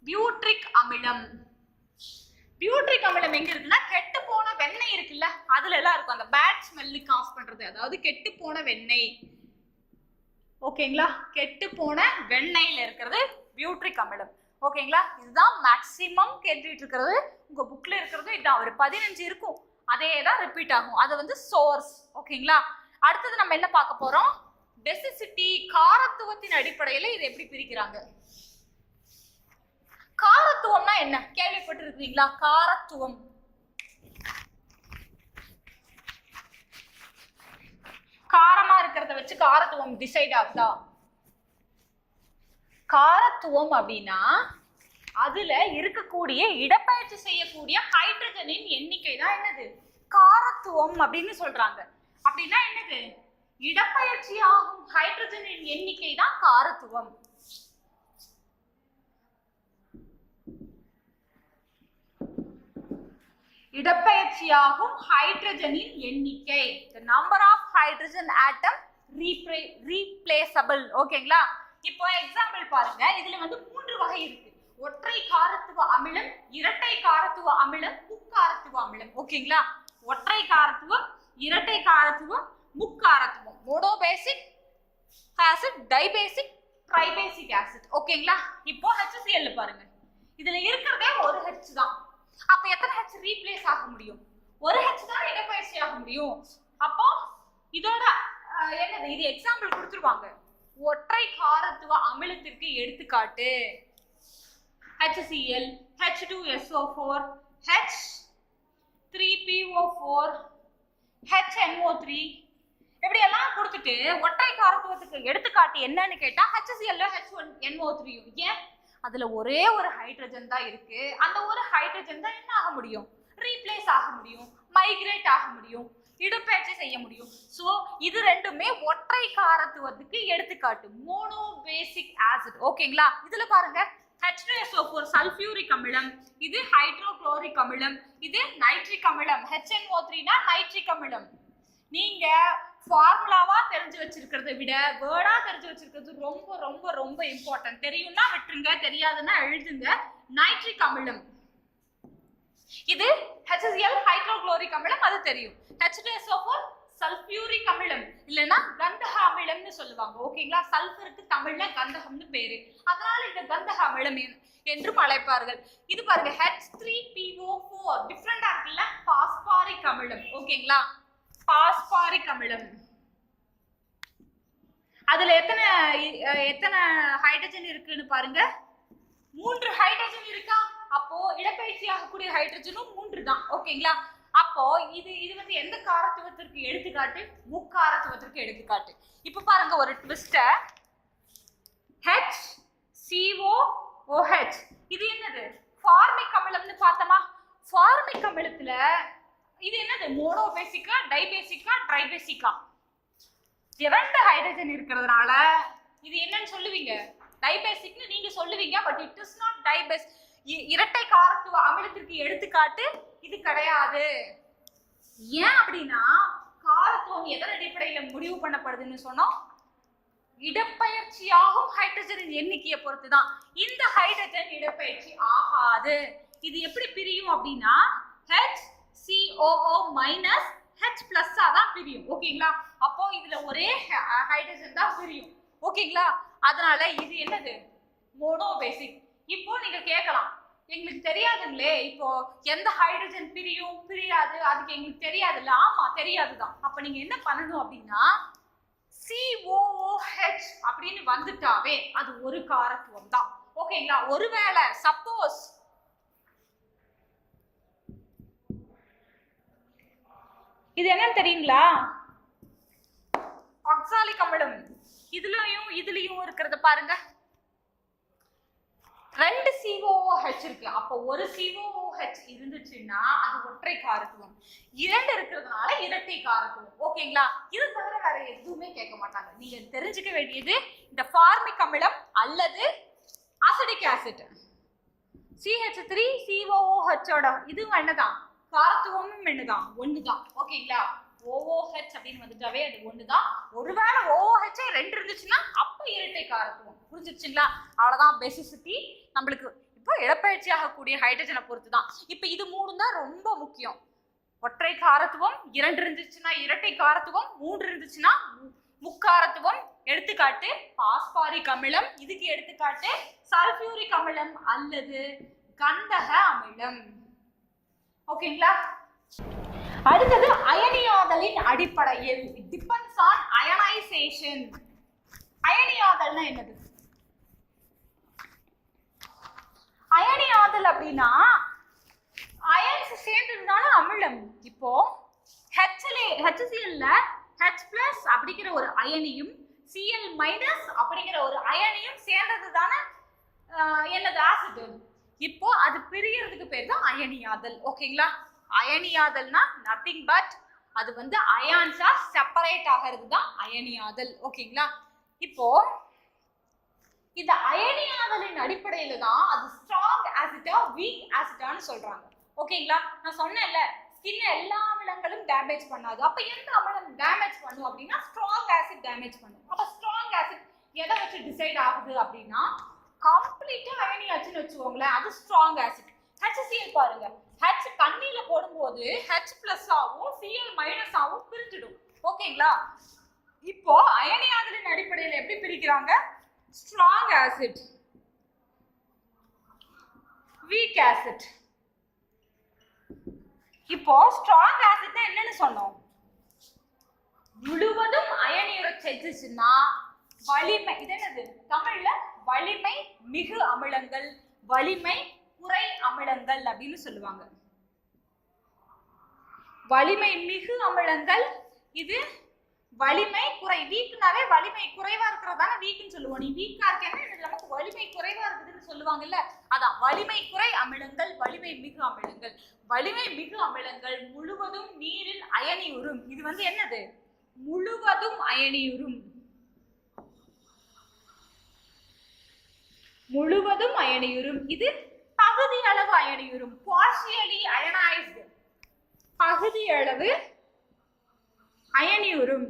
பியூட்ரிக் அமிலம். பியூட்ரிக் அமிலம் எங்க இருக்குன்னா கெட்டு போன வெண்ணெய் இருக்குல்ல, அதுல எல்லாம் இருக்கும். அந்த பேட் ஸ்மெல்லுக்கு ஆஃப் பண்றது, அதாவது கெட்டு போன வெண்ணெய். ஓகேங்களா? கெட்டு போன வெண்ணெயில இருக்கிறது பியூட்ரிக் அமிலம். ஓகேங்களா? இதுதான் மேக்சிமம் கேட்டுட்டு இருக்கிறது. உங்க புக்ல இருக்கிறது இதுதான், ஒரு 15 இருக்கும், அதே தான் ரிப்பீட் ஆகும். அது வந்து சோர்ஸ். ஓகேங்களா? அடுத்தது நம்ம என்ன பார்க்க போறோம்? டெசிசிட்டி, காரத்துவத்தின் அடிப்படையில இதை எப்படி பிரிக்கிறாங்க. காரத்துவம்னா என்ன கேள்விப்பட்டு இருக்கீங்களா? காரத்துவம் காரமா இருக்கிறத வச்சு காரத்துவம் டிசைட் ஆகுதா? காரத்துவம் அப்படின்னா அதுல இருக்கக்கூடிய இடப்பெயர்ச்சி செய்யக்கூடிய ஹைட்ரஜனின் எண்ணிக்கை தான் என்னது? காரத்துவம் அப்படின்னு சொல்றாங்க. அப்படின்னா என்னது? இடப்பெயர்ச்சி ஆகும் ஹைட்ரஜனின் எண்ணிக்கை தான் காரத்துவம். இடப்பெயர்ச்சியாகும் ஹைட்ரஜனின் எண்ணிக்கை, the number of hydrogen atom replaceable. ஓகேங்களா? இப்போ எக்ஸாம்பிள் பாருங்க, இதுல வந்து 3 வகை இருக்கு. ஒற்றை காரத்துவ அமிலம், இரட்டை காரத்துவ அமிலம், முக்காரத்துவ அமிலம். ஓகேங்களா? ஒற்றை காரத்துவம், இரட்டை காரத்துவம், முக்காரத்துவம். Monobasic acid, dibasic, tribasic acid. ஓகேங்களா? இப்போ HCl பாருங்க, இதுல இருக்கிறதே ஒரு H தான். அப்ப எத்தனை H ரீப்ளேஸ் ஆக முடியும்? ஒரு H தான் இடப்பெயர்ச்சி ஆக முடியும். அப்போ இதோட என்னது, இது எக்ஸாம்பிள் கொடுத்துருவாங்க. ஒற்றை காரத்துவ அமிலத்திற்கு எடுத்துக்காட்டு HCl, H2SO4, H3PO4, HNO3 இப்படி எல்லாம் கொடுத்துட்டு ஒற்றை காரத்துவத்துக்கு எடுத்துக்காட்டு என்னன்னு கேட்டா HCl, H1NO3. ஏன்? அதுல ஒரே ஒரு ஹைட்ரஜன் தான் இருக்கு. அந்த ஒரு ஹைட்ரஜன் தான் என்ன ஆக முடியும்? ரீப்ளேஸ் ஆக முடியும், மைக்ரேட் ஆக முடியும், இடப்பெயர்ச்சி செய்ய முடியும். சோ இது ரெண்டுமே ஒற்றை காரத்துவத்துக்கு எடுத்துக்காட்டு, மோனோபேசிக் ஆசிட். ஓகேங்களா? இதுல பாருங்க H2SO4 சல்ஃபியூரிக் அமிலம், இது ஹைட்ரோகுளோரிக் அமிலம், இது நைட்ரிக் அமிலம். HNO3 னா நைட்ரிக் அமிலம். நீங்க ஃபார்முலாவா தெரிஞ்சு வச்சிருக்கிறத விட வேர்டா தெரிஞ்சு வச்சிருக்கிறது ரொம்ப ரொம்ப ரொம்ப இம்பார்ட்டன்ட். தெரியும்னா விட்டுருங்க, தெரியாதுன்னா எழுதுங்க. நைட்ரிக் அமிலம், இது HCl ஹைட்ரோகுளோரிக் அமிலம், அது தெரியும். H2SO4 சல்ஃபியூரிக் அமிலம், இல்லைன்னா கந்தக அமிலம்னு சொல்லுவாங்க. ஓகேங்களா? சல்ஃபருக்கு தமிழ்ல கந்தகம்னு பேரு, அதனால இந்த கந்தக அமிலம் என்றும் அழைப்பார்கள். இது பாருங்க H3PO4 டிஃபரெண்டா இருக்குல்ல, பாஸ்பாரிக் அமிலம். ஓகேங்களா? பாஸ்பாரிக் அமிலம், அதுல எத்தனை ஹைட்ரஜன் இருக்குன்னு பாருங்க, 3 ஹைட்ரஜன் இருக்கா? அப்போ இடப்பெயர்ச்சி ஆகக்கூடிய ஹைட்ரஜனும் 3 தான். ஓகேங்களா? அப்போ இது வந்து எந்த காரத்துவத்திற்கு எடுத்துக்காட்டு? முக்காரத்துவத்திற்கு எடுத்துக்காட்டு. இப்ப பாருங்க ஒரு ட்விஸ்ட, HCOOH இது என்னது? ஃபார்மிக் அமிலம்னு பார்த்தோமா? ஃபார்மிக் அமிலத்துல இது என்னது? மோனோபேசிக்கா, டைபேசிக்கா, ட்ரைபேசிக்கா? 2 ஹைட்ரஜன் இருக்கிறதுனால இது என்னன்னு சொல்லுவீங்க? டைபேசிக்னு நீங்க சொல்லுவீங்க. But it is not dibase. இரட்டை காரத்துவ அமிலத்திற்கு எடுத்துக்காட்டு இது கிடையாது. ஏன் அப்படின்னா காரத்துவம் எதன் அடிப்படையில முடிவு பண்ணப்படுதுன்னு சொன்னோம்? இடப்பெயர்ச்சியாகும் ஹைட்ரஜனின் எண்ணிக்கையை பொறுத்துதான். இந்த ஹைட்ரஜன் இடப்பெயர்ச்சி ஆகாது. இது எப்படி பிரியும் அப்படின்னா HCOO மைனஸ் H பிளஸ் தான் பிரியும். ஓகேங்களா? அப்போ இதுல ஒரே ஹைட்ரஜன் தான் பிரியும். ஓகேங்களா? அதனால இது என்னது? மோனோபேசிக். இப்போ நீங்க கேட்கலாம், எங்களுக்கு தெரியாதுங்களே. இப்போ எந்த ஹைட்ரஜன் பிரியும் பிரியாது அதுக்கு எங்களுக்கு தெரியாதுல்ல. ஆமா தெரியாதுதான். அப்ப நீங்க என்ன பண்ணணும் அப்படின்னா COOH அப்படின்னு வந்துட்டாவே அது ஒரு காரத்துவம் தான். ஓகேங்களா? ஒருவேளை சப்போஸ் இது என்னன்னு தெரியுங்களா? ஆக்சாலிக் அமிலம். இதுலயும் இருக்கிறத பாருங்க. 2 COOH இருக்கு. அப்ப ஒரு COOH இருந்துச்சுன்னா அது ஒற்றை காரத்துவம். 2 இருக்கிறதுனால இரட்டை காரத்துவம். ஓகேங்களா? இது தவிர வேற எதுவுமே கேட்க மாட்டாங்க. நீங்க தெரிஞ்சுக்க வேண்டியது இந்த ஃபார்மிக் அமிலம் அல்லது அசிடிக் ஆசிட். CH3COOH ஓட இதுவும் என்னதான்? காரத்துவமும் என்னதான்? ஒண்ணுதான். ஓகேங்களா? OOH அப்படின்னு வந்துட்டாவே அது ஒண்ணுதான். ஒருவேளை OOH 2 இருந்துச்சுன்னா அப்ப இரட்டை காரத்துவம். புரிஞ்சிருச்சுங்களா? அவ்வளவுதான் பேசிசிட்டி. நம்மளுக்கு இப்போ இடப்பெயர்ச்சி ஆகக்கூடிய ஹைட்ரஜனை பொறுத்து தான். இப்ப இது 3 தான் ரொம்ப முக்கியம். ஒற்றை காரத்துவம், 2 இருந்துச்சுன்னா இரட்டை காரத்துவம், 3 இருந்துச்சுன்னா முக்காரத்துவம். எடுத்துக்காட்டு பாஸ்பாரிக் அமிலம், இதுக்கு எடுத்துக்காட்டு சல்பியூரிக் அமிலம் அல்லது கந்தக அமிலம். ஓகேங்களா? அடுத்தது அயனியாதலின் அடிப்படையில். It depends on ionization. அயனியாதல்னா என்னது? அயனியாதல் அப்படின்னா அயன்ஸ் சேர்ந்ததுதான அமிலம். இப்போ HCl H+ அப்படிங்கிற ஒரு அயனியும் Cl- அப்படிங்கிற ஒரு அயனியும் சேர்ந்தது தானே என்னது? ஆசிட். இப்போ அது பிரியறதுக்கு பேர் தான் அயனியாதல். ஓகேங்களா? அயனியாதல்னா நத்திங் பட் அது வந்து அயான்ஸா செப்பரேட் ஆகிறது தான் அயனியாதல். ஓகேங்களா? இப்போ இந்த அயனியாதலின் அடிப்படையில தான் அது ஸ்ட்ராங் ஆசிட்டா வீக் ஆசிட்டான்னு சொல்றாங்க. ஓகேங்களா? நான் சொன்னேன்ல ஸ்கின் எல்லா அமிலங்களும் டேமேஜ் பண்ணாது. அப்ப எந்த அமிலம் டேமேஜ் பண்ணும் அப்படின்னா ஸ்ட்ராங் ஆசிட் டேமேஜ் பண்ணும். அப்ப ஸ்ட்ராங் ஆசிட் எதை வச்சு டிசைட் ஆகுது அப்படின்னா கம்ப்ளீட்டா அயனியாச்சுன்னு வச்சுக்கோங்களேன், அது ஸ்ட்ராங் ஆசிட். HCl பாருங்க, H தண்ணியில போடும்போது H+ ஆவும் Cl- ஆவும் பிரிஞ்சிடும். ஓகேங்களா? இப்போ அயனியாதலின் அடிப்படையில் எப்படி பிரிக்கிறாங்க? Strong acid, week acid. இப்போ ஸ்ட்ராங் ஆசிட் என்னன்னு சொன்னோம்? முழுவதும் அயனியுற செஞ்சுச்சுன்னா வலிமை. இது என்னது தமிழ்ல? வலிமை மிகு அமிலங்கள், வலிமை குறை அமிலங்கள் அப்படின்னு சொல்லுவாங்க. வலிமை மிகு அமிலங்கள், இது வலிமை குறை. வீக்னாவே வலிமை குறைவா இருக்கிறதான வீக்னு சொல்லுவோம். நீ வீக்கா இருக்கேன்னா நமக்கு வலிமை குறைவா இருக்குதுன்னு சொல்லுவாங்கல்ல, அதான் வலிமை குறை அமிலங்கள், வலிமை மிகு அமிலங்கள். வலிமை மிகு அமிலங்கள் முழுவதும் நீரில் அயனியுறும். இது வந்து என்னது? முழுவதும் அயனியுறும். முழுவதும் அயனியுறும். இது பகுதி அளவு அயனியுறும். Partially ionised. பகுதி அளவு அயனியுறும்.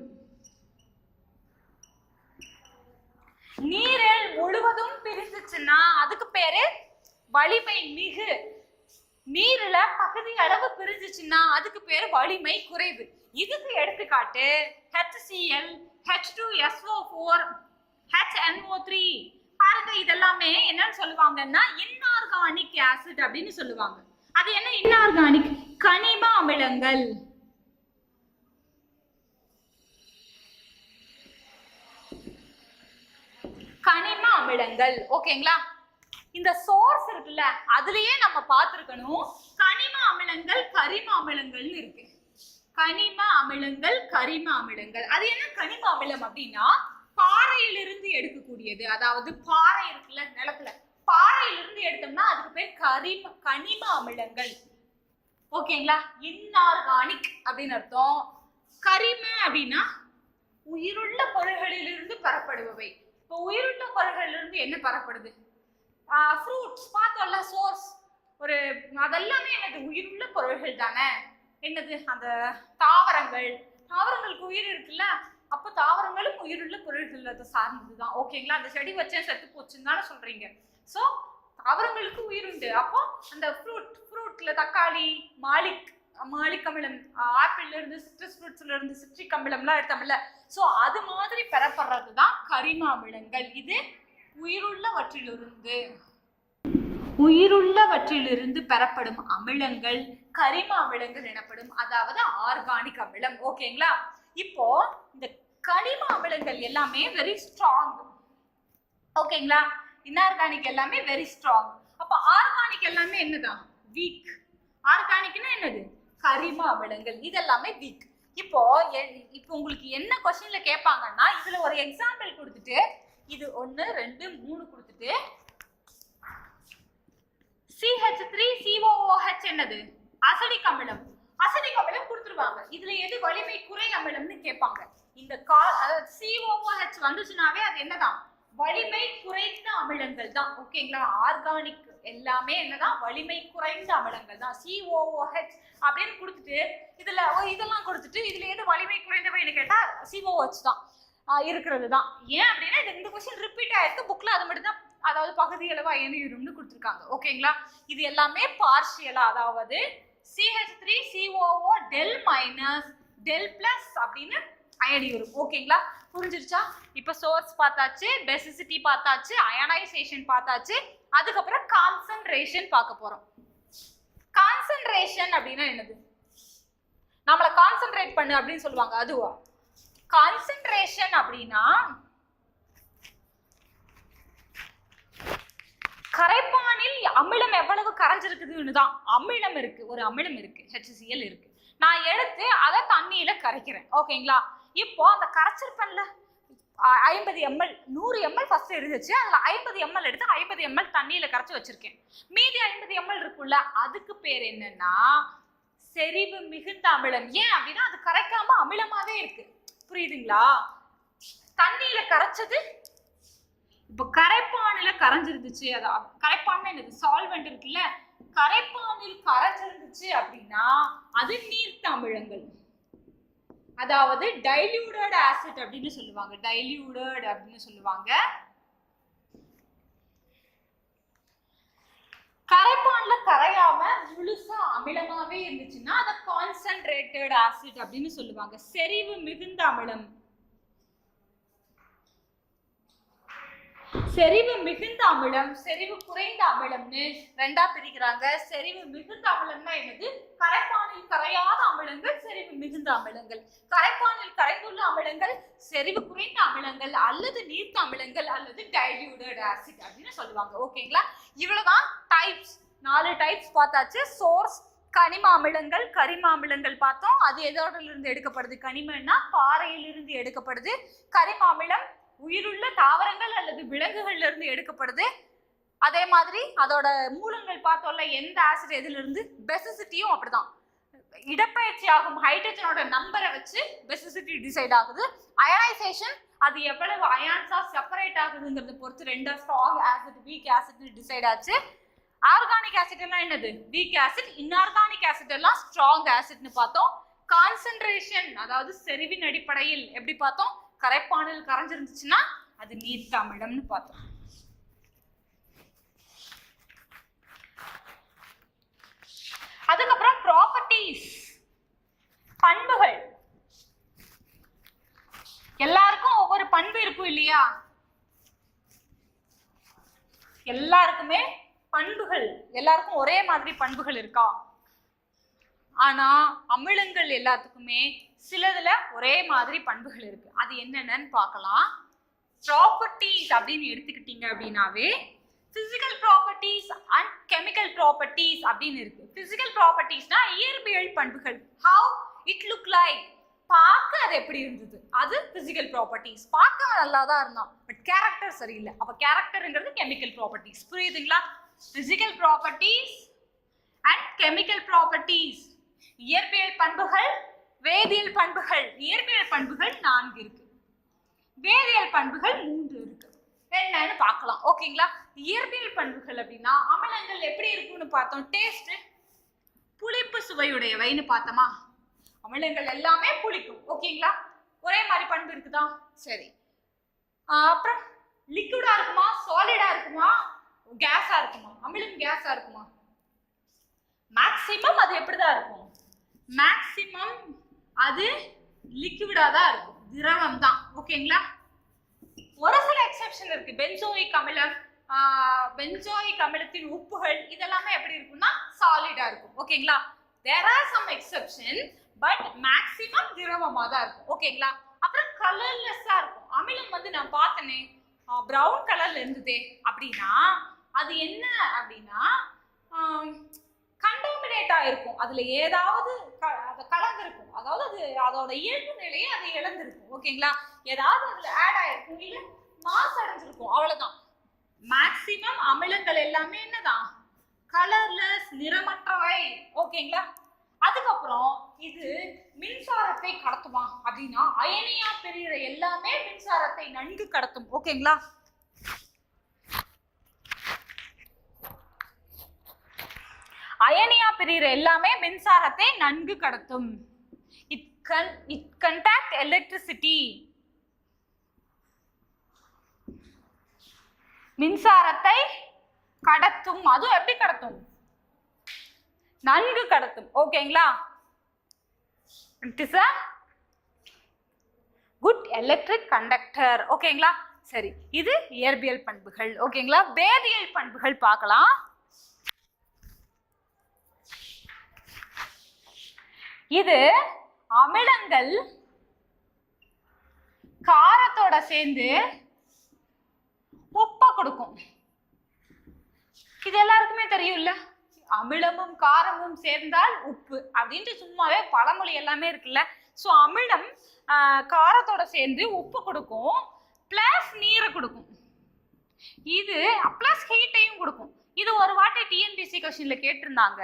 நீரில் முழுவதும் பிரிஞ்சுச்சுன்னா அதுக்கு பேரு வலிமை மிகு. நீர்ல பகுதி அளவு பிரிஞ்சுச்சுன்னா அதுக்கு பேரு வலிமை குறைவு. இதுக்கு எடுத்துக்காட்டு HCl, H2SO4, HNO3. பாருங்க, இதெல்லாமே என்னன்னு சொல்லுவாங்கன்னா இன்ஆர்கானிக் ஆசிட் அப்படின்னு சொல்லுவாங்க. அது என்ன இன்ஆர்கானிக்? கனிம அமிலங்கள். கனிம அமிலங்கள். ஓகேங்களா? இந்த சோர்ஸ் இருக்குல்ல, அதுலயே நம்ம பார்த்திருக்கணும் கனிம அமிலங்கள் கரிம அமிலங்கள்னு இருக்கு. கனிம அமிலங்கள் கரிம அமிலங்கள். அது என்ன கனிம அமிலம் அப்படின்னா பாறையிலிருந்து எடுக்கக்கூடியது. அதாவது பாறை இருக்குல்ல நிலத்துல, பாறையிலிருந்து எடுத்தோம்னா அதுக்கு பேர் கனிம அமிலங்கள். ஓகேங்களா? இன்ஆர்கானிக் அப்படின்னு அர்த்தம். கரிம அப்படின்னா உயிருள்ள பொருள்களிலிருந்து பெறப்படுபவை. இப்போ உயிருள்ள பொருள்களிலிருந்து என்ன பெறப்படுது? ஃப்ரூட்ஸ் பார்த்தோம்ல, சோர்ஸ் ஒரு அதெல்லாமே என்னது? உயிருள்ள பொருள்கள் தானே. என்னது? அந்த தாவரங்கள். தாவரங்களுக்கு உயிர் இருக்குல்ல, அப்போ தாவரங்களும் உயிருள்ள பொருள்கள் அதை சார்ந்ததுதான். ஓகேங்களா? அந்த செடி வச்சேன் செத்து போச்சுன்னு தானே சொல்றீங்க. ஸோ தாவரங்களுக்கு உயிர் உண்டு. அப்போ அந்த ஃப்ரூட்ல தக்காளி மாலிக் அமிலம், ஆப்பிள்ல இருந்து சிட்ரஸ் ஃப்ரூட்ஸ்ல இருந்து சிட்ரிக் அமிலம்லாம் எடுத்தோம்ல, ஸோ அது மாதிரி பெறப்படுறது தான் கரிம அமிலங்கள். இது உயிருள்ளவற்றிலிருந்து. உயிருள்ளவற்றிலிருந்து பெறப்படும் அமிலங்கள் கரிம அமிலங்கள் எனப்படும், அதாவது ஆர்கானிக் அமிலம். ஓகேங்களா? இப்போ இந்த கனிம அமிலங்கள் எல்லாமே வெரி ஸ்ட்ராங். ஓகேங்களா? இன்ஆர்கானிக் எல்லாமே வெரி ஸ்ட்ராங். அப்ப ஆர்கானிக் எல்லாமே என்னதான்? வீக். ஆர்கானிக்னா என்னது? கரிம அமிலங்கள். இதெல்லாமே வீக். இப்போ உங்களுக்கு என்ன क्वेश्चनல கேட்பாங்கன்னா, இதுல ஒரு எக்ஸாம்பிள் கொடுத்துட்டு இது 1 2 3 கொடுத்துட்டு CH3COOH என்னது? அசிடிக் அமிலம். அசிடிக் அமிலம் கொடுத்துருவாங்க. இதுல எது வலிமை குறை அமிலம்னு கேட்பாங்க. இந்த COOH வந்துச்சுனாவே அது என்னதான்? வலிமை குறைந்த அமிலங்கள் தான். ஓகேங்களா? ஆர்கானிக் எல்லாமே என்னதான்? வலிமை குறைந்த அமிலங்கள் தான். COOH அப்படின்னு கொடுத்துட்டு இதுல இதெல்லாம் கொடுத்துட்டு இதுல எது வலிமை குறைந்தவைன்னு கேட்டா COOH தான் இருக்கிறது தான். ஏன் அப்படின்னா இந்த क्वेश्चन ரிப்பீட் ஆயிருக்கு புக்ல. அது மட்டும் தான், அதாவது பகுதி அளவு அயனியுறும்னு கொடுத்துருக்காங்க. ஓகேங்களா? இது எல்லாமே பார்ஷியலா, அதாவது CH3COO del minus del plus அப்படின்னு அயனியுறும். ஓகேங்களா? புரிஞ்சிருச்சா? இப்ப சோர்ஸ் பார்த்தாச்சு, பேசிசிட்டி பார்த்தாச்சு, அயனைசேஷன் பார்த்தாச்சு. அதுக்கப்புறம் கான்சன்ட்ரேஷன் பார்க்க போறோம். கான்சன்ட்ரேஷன் அப்படின்னா என்னது? நம்மள கான்சென்ட்ரேட் பண்ணு அப்படின்னு சொல்லுவாங்க, அதுவா? கான்சன்ட்ரேஷன் அப்படின்னா கரைப்பானில் அமிலம் எவ்வளவு கரைஞ்சிருக்குதுன்னு தான். அமிலம் இருக்கு, ஒரு அமிலம் இருக்கு, HCl இருக்கு. நான் எடுத்து அதை தண்ணியில கரைக்கிறேன். ஓகேங்களா? இப்போ அந்த கரைச்சிருப்பேன்ல 50 ml 100 ml ஃபர்ஸ்ட் இருந்துச்சு. அதுல 50 ml எடுத்து 50 ml தண்ணியில கரைச்சு வச்சிருக்கேன். மீதி 50 ml இருக்குல்ல, அதுக்கு பேர் என்னன்னா செறிவு மிகுந்த அமிலம். ஏன் அப்படின்னா அது கரைக்காம அமிலமாவே இருக்கு. புரியுதுங்களா? தண்ணியில கரைச்சது இப்ப கரைப்பானில கரைஞ்சிருந்துச்சு. அதான் கரைப்பான் என்னது? சால்வெண்ட் இருக்குல்ல, கரைப்பானில் கரைஞ்சிருந்துச்சு அப்படின்னா அது நீர்த்த அமிலங்கள், அதாவது டைல்யூட்டட் ஆசிட் அப்படின்னு சொல்லுவாங்க. டைல்யூட்டட் அப்படின்னு சொல்லுவாங்க. கரைப்பான்ல கரையாம முழுசா அமிலமாவே இருந்துச்சுன்னா அத கான்சென்ட்ரேட்டட் ஆசிட் அப்படின்னு சொல்லுவாங்க. செறிவு மிகுந்த அமிலம், செறிவு மிகுந்த அமிலம், செறிவு குறைந்த அமிலம்னு ரெண்டா பிரிக்கிறாங்க. செறிவு மிகுந்த அமிலம்னா என்னது? கரைப்பானில் கரையாத அமிலங்கள் செறிவு மிகுந்த அமிலங்கள். கரைப்பானில் கரைந்துள்ள அமிலங்கள் செறிவு குறைந்த அமிலங்கள் அல்லது நீர்த்த அமிலங்கள் அல்லது டைல்யூட்டட் ஆசிட் அப்படின்னு சொல்லுவாங்க. ஓகேங்களா? இவ்வளவுதான் டைப்ஸ். 4 டைப்ஸ் பார்த்தாச்சு. சோர்ஸ் கனிம அமிலங்கள், கரிம அமிலங்கள் பார்த்தோம். அது எதோட இருந்து எடுக்கப்படுது? கனிமம்னா பாறையிலிருந்து எடுக்கப்படுது. கரிம அமிலம் உயிருள்ள தாவரங்கள் அல்லது விலங்குகள்ல இருந்து எடுக்கப்படுது. அதே மாதிரி அதோட மூலங்கள் பார்த்தோம்ல, எந்த ஆசிட் எதுல இருந்து. பெசிசிட்டியும் அப்படிதான், இடப்பெயர்ச்சி ஆகும் ஹைட்ரஜனோட நம்பரை வச்சு பெசிசிட்டி டிசைட் ஆகுது. அயனைசேஷன் அது எவ்வளவு அயான்ஸா செப்பரேட் ஆகுதுங்கிறத பொறுத்து ரெண்டா strong acid week acid decide ஆச்சு. ஆர்கானிக் ஆசிட் எல்லாம் என்னது? Week acid. இன்ஆர்கானிக் ஆசிட் எல்லாம் ஸ்ட்ராங் ஆசிட்னு பார்த்தோம். கான்சென்ட்ரேஷன் அதாவது செறிவின் அடிப்படையில் எப்படி பார்த்தோம்? கரைப்பானில் கரைஞ்சிருந்துச்சுன்னா அது நீர்த்த அமிலம்னு பார்த்தோம். அதுக்கப்புறம் ப்ராப்பர்ட்டிஸ், பண்புகள். எல்லாருக்கும் ஒவ்வொரு பண்பு இருக்கும் இல்லையா? எல்லாருக்குமே பண்புகள், எல்லாருக்கும் ஒரே மாதிரி பண்புகள் இருக்கா? ஆனா அமிலங்கள் எல்லாத்துக்குமே சிலதுல ஒரே மாதிரி பண்புகள் இருக்கு. அது என்னென்னு பார்க்கலாம். ப்ராப்பர்ட்டிஸ் அப்படின்னு எடுத்துக்கிட்டீங்க அப்படின்னாவே physical properties and chemical properties அப்படின்னு இருக்கு. பிசிக்கல் ப்ராப்பர்ட்டிஸ்னா இயற்பியல் பண்புகள். ஹவ் இட் லுக் லைக், பார்க்க அது எப்படி இருந்தது, அது பிசிக்கல் ப்ராப்பர்ட்டிஸ். பார்க்க நல்லா தான் இருந்தான், பட் கேரக்டர் சரியில்லை. அப்ப கேரக்டர்ங்கிறது கெமிக்கல் ப்ராப்பர்ட்டிஸ். புரியுதுங்களா? Physical properties and chemical properties. இயற்பியல் பண்புகள், வேதியியல் பண்புகள். இயற்பியல் பண்புகள் 4 இருக்கு, வேதியியல் பண்புகள் 3 இருக்கு. என்னன்னு பார்க்கலாம். ஓகேங்களா? இயற்பியல் பண்புகள் அப்படின்னா அமிலங்கள் எப்படி இருக்குன்னு பார்த்தோம். டேஸ்ட், புளிப்பு சுவையுடையவைன்னு பார்த்தோமா? அமிலங்கள் எல்லாமே புளிக்கும். ஓகேங்களா? ஒரே மாதிரி பண்பு இருக்குதா? சரி. அப்புறம் லிக்விடா இருக்குமா, சாலிடா இருக்குமா, கேஸா இருக்குமா? அமிலம் கேஸா இருக்குமா? மேக்சிமம் அது எப்படிதான் இருக்கும்? மேக்சிமம் அது லிக்விடா தான் இருக்கும், திரவம் தான். ஓகேங்களா? ஒரு சில எக்ஸெப்ஷன் இருக்கு. பென்சோயிக் அமிலம், பென்சாயிக் அமிலத்தின் உப்புகள் இதெல்லாமே எப்படி இருக்கும்னா சாலிடா இருக்கும். ஓகேங்களா? there are some exception but maximum திரவமா தான் இருக்கும். ஓகேங்களா? அப்புறம் கலர்லெஸ்ஸா இருக்கும். அமிலம் வந்து நான் பார்த்தனே பிரவுன் கலர்ல இருந்ததே அப்படின்னா அது என்ன அப்படின்னா கண்டாமினேட்டா இருக்கும். அதுல ஏதாவது கலந்துருக்கும். அதாவது அது அதோட இயல்பு நிலையை அது இழந்திருக்கும். ஓகேங்களா? ஏதாவது அதுல ஆட் ஆயிருக்கும், இல்ல மாசு அடைஞ்சிருக்கும், அவ்வளவுதான். மேக்சிமம் அமிலங்கள் எல்லாமே என்னதான் கலர்லெஸ், நிறமற்றவை. ஓகேங்களா? அதுக்கப்புறம் இது மின்சாரத்தை கடத்துமா அப்படின்னா அயனியா பிரிகிற எல்லாமே மின்சாரத்தை நன்கு கடத்தும். ஓகேங்களா? அயனியா பிரிகிற எல்லாமே மின்சாரத்தை நன்கு கடத்தும். it contact electricity. மின்சாரத்தை கடத்தும். அதுவும் எப்படி கடத்தும்? நன்கு கடத்தும். ஓகேங்களா? it is a good electric conductor. ஓகேங்களா? சரி, இது இயற்பியல் பண்புகள். ஓகேங்களா? வேதியியல் பண்புகள் பார்க்கலாம். இது அமிலங்கள் காரத்தோட சேர்ந்து உப்பை கொடுக்கும். இது எல்லாருக்குமே தெரியும்ல, அமிலமும் காரமும் சேர்ந்தால் உப்பு அப்படின்ட்டு சும்மாவே பழமொழி எல்லாமே இருக்குல்ல. ஸோ அமிலம் காரத்தோட சேர்ந்து உப்பு கொடுக்கும், பிளஸ் நீரை கொடுக்கும், இது பிளஸ் ஹீட்டையும் கொடுக்கும். இது ஒரு வாட்டி டிஎன்பிசி கொஸ்டின்ல கேட்டிருந்தாங்க.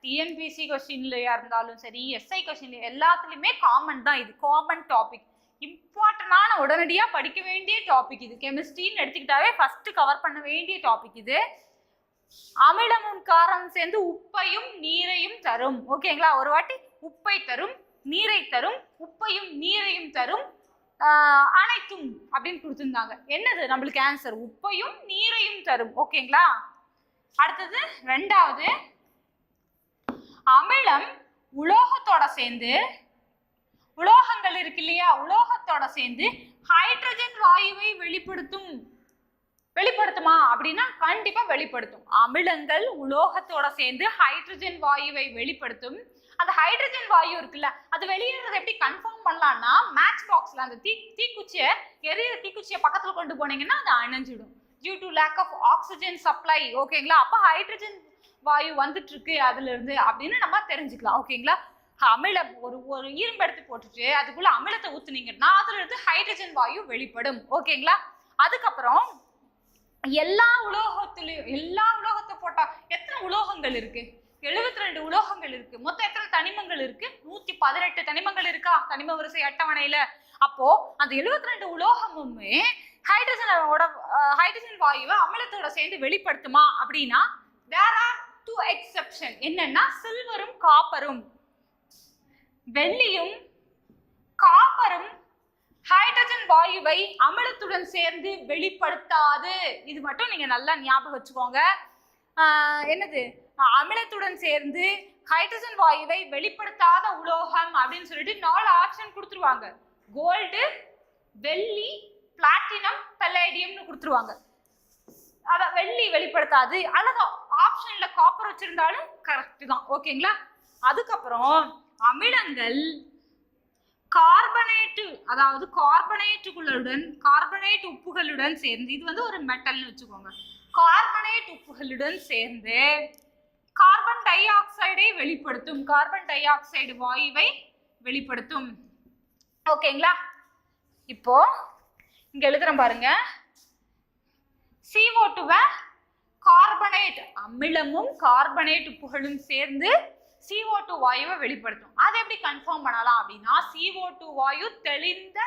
டிஎன்பிசி கொஸ்டின்லயா இருந்தாலும் சரி, எஸ்ஐ கொஸ்டின்ல எல்லாத்துலயுமே காமன் தான். இது காமன் டாபிக், இம்பார்ட்டன்டான உடனடியா படிக்க வேண்டிய டாபிக் இது. கெமிஸ்ட்ரின்னு எடுத்துக்கிட்டாவே ஃபர்ஸ்ட் கவர் பண்ண வேண்டிய டாபிக் இது. அமிலமும் காரம் சேர்ந்து உப்பையும் நீரையும் தரும். ஓகேங்களா? ஒரு வாட்டி உப்பை தரும், நீரை தரும், உப்பையும் நீரையும் தரும், அனைத்தும் அப்படின்னு கொடுத்துருந்தாங்க. என்னது நம்மளுக்கு ஆன்சர்? உப்பையும் நீரையும் தரும். ஓகேங்களா? அடுத்தது ரெண்டாவது, அமிலம் உலோகத்தோட சேர்ந்து, உலோகங்கள் இருக்கு இல்லையா, உலோகத்தோட சேர்ந்து ஹைட்ரஜன் வாயுவை வெளிப்படுத்துமா அப்படின்னா கண்டிப்பா வெளிப்படுத்தும். அமிலங்கள் உலோகத்தோட சேர்ந்து ஹைட்ரஜன் வாயுவை வெளிப்படுத்தும். அந்த ஹைட்ரஜன் வாயு இருக்குல்ல, அது வெளியேறது எப்படி கன்ஃபார்ம் பண்ணலாம்னா, மேட்ச் பாக்ஸ்ல அந்த தீக்குச்சியை எரியிற தீக்குச்சியை பக்கத்துல கொண்டு போனீங்கன்னா அது அணைஞ்சிடும். Due to lack of oxygen supply. ஓகேங்களா? அப்ப ஹைட்ரஜன் வாயு வந்துட்டு இருக்கு அதுல இருந்து அப்படின்னு நம்ம தெரிஞ்சுக்கலாம். ஓகேங்களா? அமிலம் ஒரு இரும்பு எடுத்து போட்டுட்டு அதுக்குள்ள அமிலத்தை ஊத்துனீங்கன்னா அதுல இருந்து ஹைட்ரஜன் வாயு வெளிப்படும். ஓகேங்களா? அதுக்கப்புறம் எல்லா உலோகத்தை போட்டா எத்தனை உலோகங்கள் இருக்கு? 72 உலோகங்கள் இருக்கு. மொத்தம் எத்தனை தனிமங்கள் இருக்கு? 118 தனிமங்கள் இருக்கா தனிம வரிசை அட்டவணையில? அப்போ அந்த 72 உலோகமுமே ஹைட்ரஜன் வாயுவை அமிலத்தோட சேர்ந்து வெளிப்படுத்துமா அப்படின்னா there are 2 exception. என்னன்னா சில்வரும் காப்பரும். வெள்ளியும் காப்பரும் ஹைட்ரஜன் வாயுவை அமிலத்துடன் சேர்ந்து வெளிப்படுத்தாது. இது மட்டும் நீங்க நல்லா ஞாபகம் வச்சுக்கோங்க. என்னது? அமிலத்துடன் சேர்ந்து ஹைட்ரஜன் வாயுவை வெளிப்படுத்தாத உலோகம் அப்படின்னு சொல்லிட்டு 4 ஆப்ஷன் கொடுத்துருவாங்க. கோல்டு, வெள்ளி, பிளாட்டினம், பல்லேடியம்னு கொடுத்துருவாங்க. அதான் வெள்ளி வெளிப்படுத்தாது, அல்லது ஆப்ஷன்ல காப்பர் வச்சிருந்தாலும் கரெக்ட் தான். ஓகேங்களா? அதுக்கப்புறம் அமிலங்கள் கார்பனேட் உப்புகளுடன் சேர்ந்து, இது வந்து ஒரு மெட்டல்னு வச்சுக்கோங்க, கார்பனேட் உப்புகளுடன் சேர்ந்து கார்பன் டை ஆக்சைடை வெளிப்படுத்தும், கார்பன் டை ஆக்சைடு வாயுவை வெளிப்படுத்தும். ஓகேங்களா? இப்போ இங்க எழுதுறேன் பாருங்க. CO2 கார்பனேட் அமிலமும் கார்பனேட் உப்புகளும் சேர்ந்து CO2 வாயுவை வெளிப்படுத்தும். அதை எப்படி கன்ஃபார்ம் பண்ணலாம் அப்படின்னா, CO2 வாயு தெளிந்த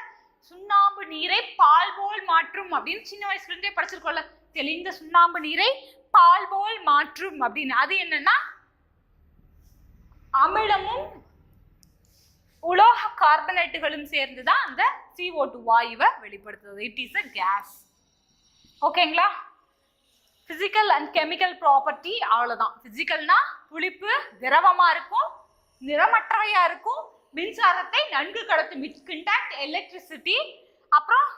சுண்ணாம்பு நீரை பால் போல் மாற்றும் அப்படின்னு சின்ன வயசுல இருந்தே படிச்சிருக்கோம்ல. தெளிந்த சுண்ணாம்பு நீரை பால் போல் மாற்றும் அப்படின்னு அது என்னன்னா அமிலமும் உலோக கார்பனேட்டுகளும் சேர்ந்துதான் அந்த CO2 வாயுவை வெளிப்படுத்துது. It is a gas. ஓகேங்களா? பிசிக்கல் அண்ட் கெமிக்கல் ப்ராப்பர்ட்டி அவ்வளவுதான். பிசிக்கல்னா புளிப்பு, திரவமா இருக்கும், நிறமற்றவையா இருக்கும், மின்சாரத்தை நன்கு கடத்தும், இட் கண்டக்ட் எலக்ட்ரிசிட்டி. அப்புறம்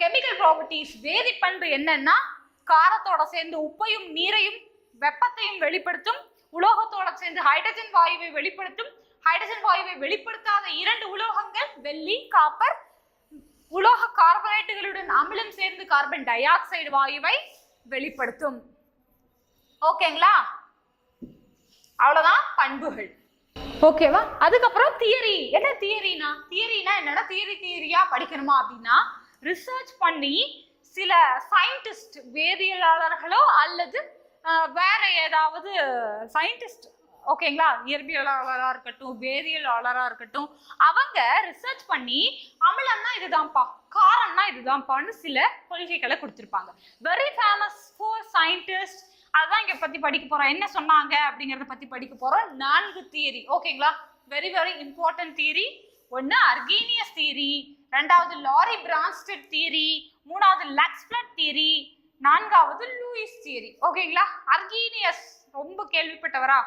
கெமிக்கல் ப்ராப்பர்ட்டிஸ் வேதிப்பண்பு என்னன்னா காரத்தோட சேர்ந்து உப்பையும் நீரையும் வெப்பத்தையும் வெளிப்படுத்தும், உலோகத்தோட சேர்ந்து ஹைட்ரஜன் வாயுவை வெளிப்படுத்தும், ஹைட்ரஜன் வாயுவை வெளிப்படுத்தாத 2 உலோகங்கள் வெள்ளி காப்பர், உலோக கார்பனேட்டுகளுடன் அமிலம் சேர்ந்து கார்பன் டை ஆக்சைடு வாயுவை வெளிப்படுத்தும். ஓகேங்களா? அவ்வளவுதான் பண்புகள். ஓகேவா? அதுக்கப்புறம் தியரி. என்ன தியரினா என்னடா தியரியா படிக்கணுமா அப்படின்னா, ரிசர்ச் பண்ணி சில சயின்டிஸ்ட் வேதியியலாளர்களோ அல்லது வேற ஏதாவது சயின்டிஸ்ட், ஓகேங்களா, இயற்பியலாளராக இருக்கட்டும் வேதியியலாளராக இருக்கட்டும், அவங்க ரிசர்ச் பண்ணி அமிலம்னா இதுதான்ப்பா காரம்னா இதுதான்ப்பான்னு சில கொள்கைகளை கொடுத்துருப்பாங்க. Very famous 4 scientist. அதுதான் இங்க பத்தி படிக்க போறோம். என்ன சொன்னாங்க அப்படிங்கறத பத்தி படிக்க போறோம். 4 தியரி. ஓகேங்களா? Very very important theory. ஒன்னு அர்கீனியஸ் தியரி, 2வது லாரி பிரான்ஸ்டட் தியரி, 3வது லக்ஸ்பிளட் தியரி, 4வது லூயிஸ் தியரி. ஓகேங்களா? அர்கீனியஸ் ரொம்ப கேள்விப்பட்டவரா?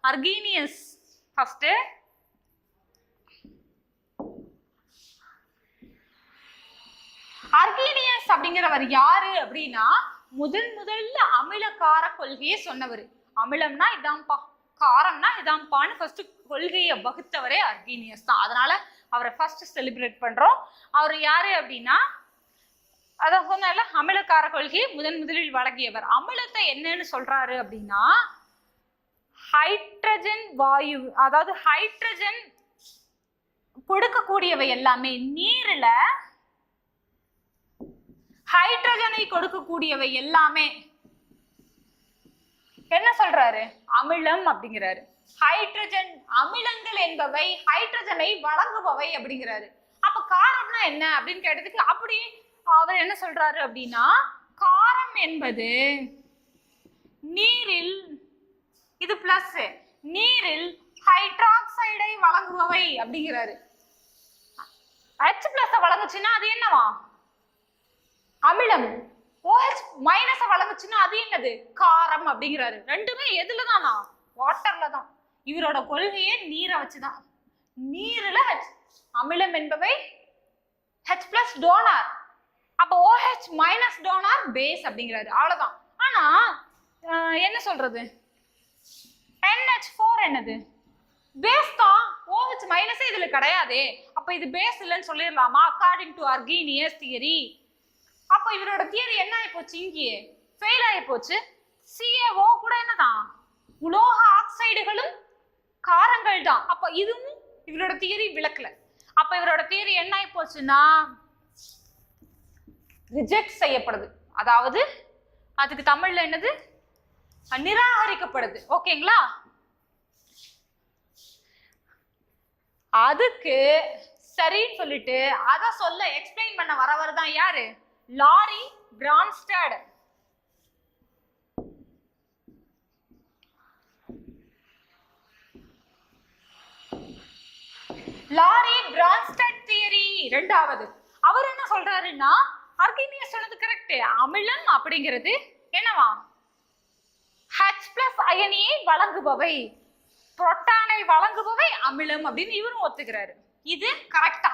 Arrhenius first. அர்கீனியஸ் அப்படிங்கிறவர் யாரு அப்படின்னா, முதல்ல அமிலக்கார கொள்கையை சொன்னவர். அமிலம்னா இதான்ப்பா காரம்னா இதான்ப்பான்னு ஃபர்ஸ்ட் கொள்கையை வகுத்தவரே அர்கீனியஸ் தான். அதனால அவரை ஃபர்ஸ்ட் செலிப்ரேட் பண்றோம். அவர் யாரு அப்படின்னா, அத சொன்னால அமிலக்கார கொள்கையை முதலில் வழங்கியவர். அமிலத்தை என்னன்னு சொல்றாரு அப்படின்னா, ஹைட்ரஜன் வாயு, அதாவது ஹைட்ரஜன் கொடுக்கக்கூடியவை எல்லாமே, நீர்ல ஹைட்ரஜனை கொடுக்கக்கூடியவை எல்லாமே என்ன சொல்றாரு? அமிலம் அப்படிங்கிறாரு. ஹைட்ரஜன் அமிலங்கள் என்பவை ஹைட்ரஜனை வழங்குபவை அப்படிங்கிறாரு. அப்ப காரம்னா என்ன அப்படின்னு கேட்டதுக்கு அப்படி அவர் என்ன சொல்றாரு அப்படின்னா, காரம் என்பது நீரில், இது பிளஸ், நீரில் ஹைட்ராக்சைடை வழங்குபவை அப்படிங்கிறாரு. H+ வழங்குச்சுன்னா அது என்னவா? அமிலம். OH- வழங்குச்சுன்னா அது என்னது? காரம் அப்படிங்கிறாரு. ரெண்டுமே எதுல தானா? வாட்டர்ல தான். இவரோட கொள்கையே நீரை வச்சுதான். நீர்ல அமிலம் என்பவை H+ டோனார். அப்ப OH- டோனார் பேஸ் அப்படிங்கிறாரு. அவ்வளவுதான். ஆனா என்ன சொல்றது, NH4 என்னது? பேஸ் தான். OH- இதுல கிடையாதே. அப்ப இது பேஸ் இல்லைன்னு சொல்லிடலாமா? According to Arrhenius theory. அப்ப இவரோட தியரி என்ன ஆகி போச்சு? இங்கேயே ஃபெயில் ஆகி போச்சு. CaO கூட என்னதான்? உலோக ஆக்சைடுகளும் காரங்கள் தான். அப்ப இதுவும் இவரோட தியரி விளக்கல. அப்ப இவரோட தியரி என்ன ஆகி போச்சுன்னா ரிஜெக்ட் செய்யப்படுது. அதாவது அதுக்கு தமிழ்ல என்னது? நிராகரிக்கப்படுது. ஓகேங்களா? அதுக்கு சரின்னு சொல்லிட்டு அத சொல்ல எக்ஸ்பிளைன் பண்ண வரவர் தான் யாரு? Lorry Brønsted. Lorry Bronsted theory 2வது. அவர் என்ன சொல்றாருன்னா, அர்கீனியஸ் சொன்னது கரெக்ட். அமிலம் அப்படிங்கிறது என்னவா? H+ அயனியை வழங்குபவை, புரோட்டானை வழங்குபவை அமிலம் அப்படின்னு இவரும் ஒத்துக்கிறாரு. இது கரெக்டா?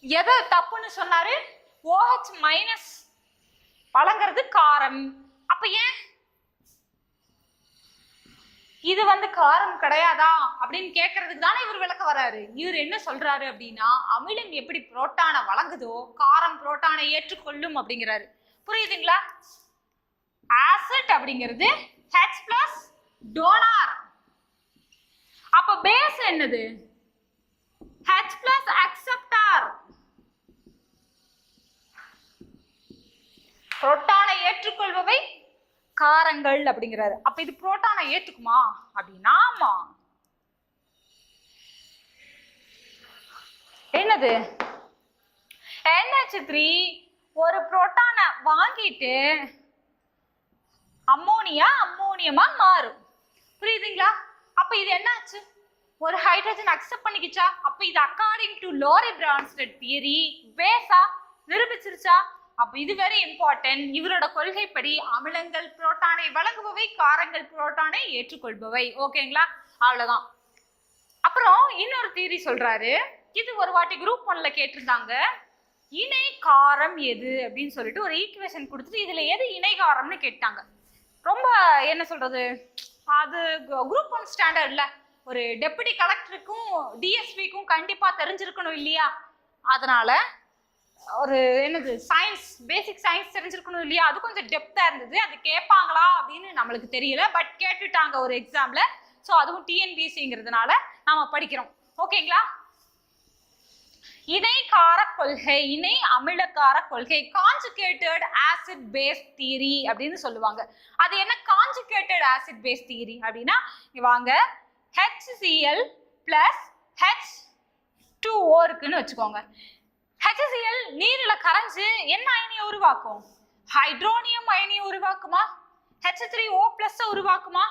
எது தப்புன்னு சொன்னாரு? OH- வழங்குறது காரம். அப்ப ஏன் இது காரம் கிடையாதா அப்படின்னு கேட்கறதுக்கு தானே இவர் விளக்க வராரு. இவர் என்ன சொல்றாரு அப்படின்னா, அமிலம் எப்படி புரோட்டானை வழங்குதோ காரம் புரோட்டானை ஏற்றுக்கொள்ளும் அப்படிங்கிறாரு. புரியுதுங்களா? ஆசிட் அப்படிங்கிறது H+ டோனார். அப்ப பேஸ் என்னது? H+ acceptor. புரோட்டானை ஏற்றுக்கொள்பவை காரங்கள் அப்படிங்கிறாரு. அப்ப இது புரோட்டானை ஏற்றுக்குமா அப்படின்னா ஆமா. என்னது? NH3 ஒரு புரோட்டானை வாங்கிட்டு அம்மோனியமா மாறும். புரியுதுங்களா? அப்ப இது என்னாச்சு? ஒரு ஹைட்ரஜன் அக்செப்ட் பண்ணிக்கிச்சா? அப்ப இது according to Lowry Bronsted theory பேஸா நிரூபிச்சிருச்சா? அப்ப இது வெரி இம்பார்ட்டன்ட். இவரோட கொள்கைப்படி அமிலங்கள் புரோட்டானை வழங்குபவை, காரங்கள் புரோட்டானை ஏற்றுக்கொள்பவை. ஓகேங்களா? அவ்வளவுதான். அப்புறம் இன்னொரு தியரி சொல்றாரு. இது ஒரு வாட்டி குரூப் 1ல கேட்டிருந்தாங்க. இணை காரம் எது அப்படின்னு சொல்லிட்டு ஒரு ஈக்குவேஷன் கொடுத்துட்டு இதுல எது இணை காரம்னு கேட்டாங்க. ரொம்ப என்ன சொல்றது, அது குரூப் 1 ஸ்டாண்டர்ட்ல ஒரு டெப்யூட்டி கலெக்டருக்கும் டிஎஸ்பிக்கும் கண்டிப்பா தெரிஞ்சிருக்கணும் இல்லையா? அதனால ஒரு என்னது சயின்ஸ், பேசிக் சயின்ஸ் தெரிஞ்சிருக்கணும் இல்லையா? அது கொஞ்சம் டெப்தா இருந்தது. அது கேட்பாங்களா அப்படின்னு நம்மளுக்கு தெரியல, பட் கேட்டுட்டாங்க ஒரு எக்ஸாம்ல. ஸோ அதுவும் டிஎன்பிஎஸ்சிங்கிறதுனால நாம படிக்கிறோம். ஓகேங்களா? இணை கார கொள்கை, இணை அமிலக்கார கொள்கை, கான்ஜுகேட்டட் ஆசிட் பேஸ் தியரி அப்படின்னு சொல்லுவாங்க. அது என்ன கான்ஜுகேட்டட் ஆசிட் பேஸ் தியரி அப்படின்னா, வாங்க HCl plus H2O இருக்குன்னு வச்சுக்கோங்க. HCl நீர்ல கரைஞ்சு என்ன அயனியை உருவாக்கும்? ஹைட்ரோனியம் அயனியை உருவாக்குமா? H3O plus உருவாக்குமா?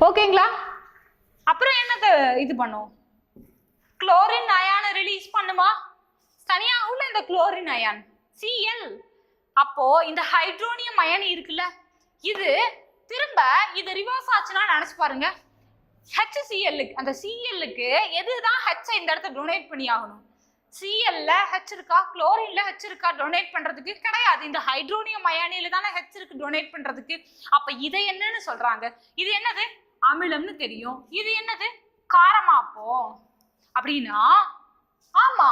ஓகேங்களா? அப்புறம் என்னது இது பண்ணும்? குளோரின் அயானை ரிலீஸ் பண்ணுமா? தனியா உள்ள இந்த குளோரின் அயான் Cl. அப்போ இந்த ஹைட்ரோனியம் அயனி இருக்குல்ல, இது திரும்ப இது ரிவர்ஸ் ஆச்சுன்னா நினைச்சு பாருங்க. HCl அந்த Clக்கு எதுதான் H இந்த இடத்துல டொனேட் பண்ணி ஆகணும்? Clல H இருக்கா, குளோரின்ல H இருக்கா டொனேட் பண்றதுக்கு? கிடையாது. இந்த ஹைட்ரோனியம் அயானியில தானே H இருக்கு டொனேட் பண்றதுக்கு. அப்ப இதை என்னன்னு சொல்றாங்க? இது என்னது? அமிலம்னு தெரியும். இது என்னது? காரமா? அப்போ அப்படின்னா ஆமா,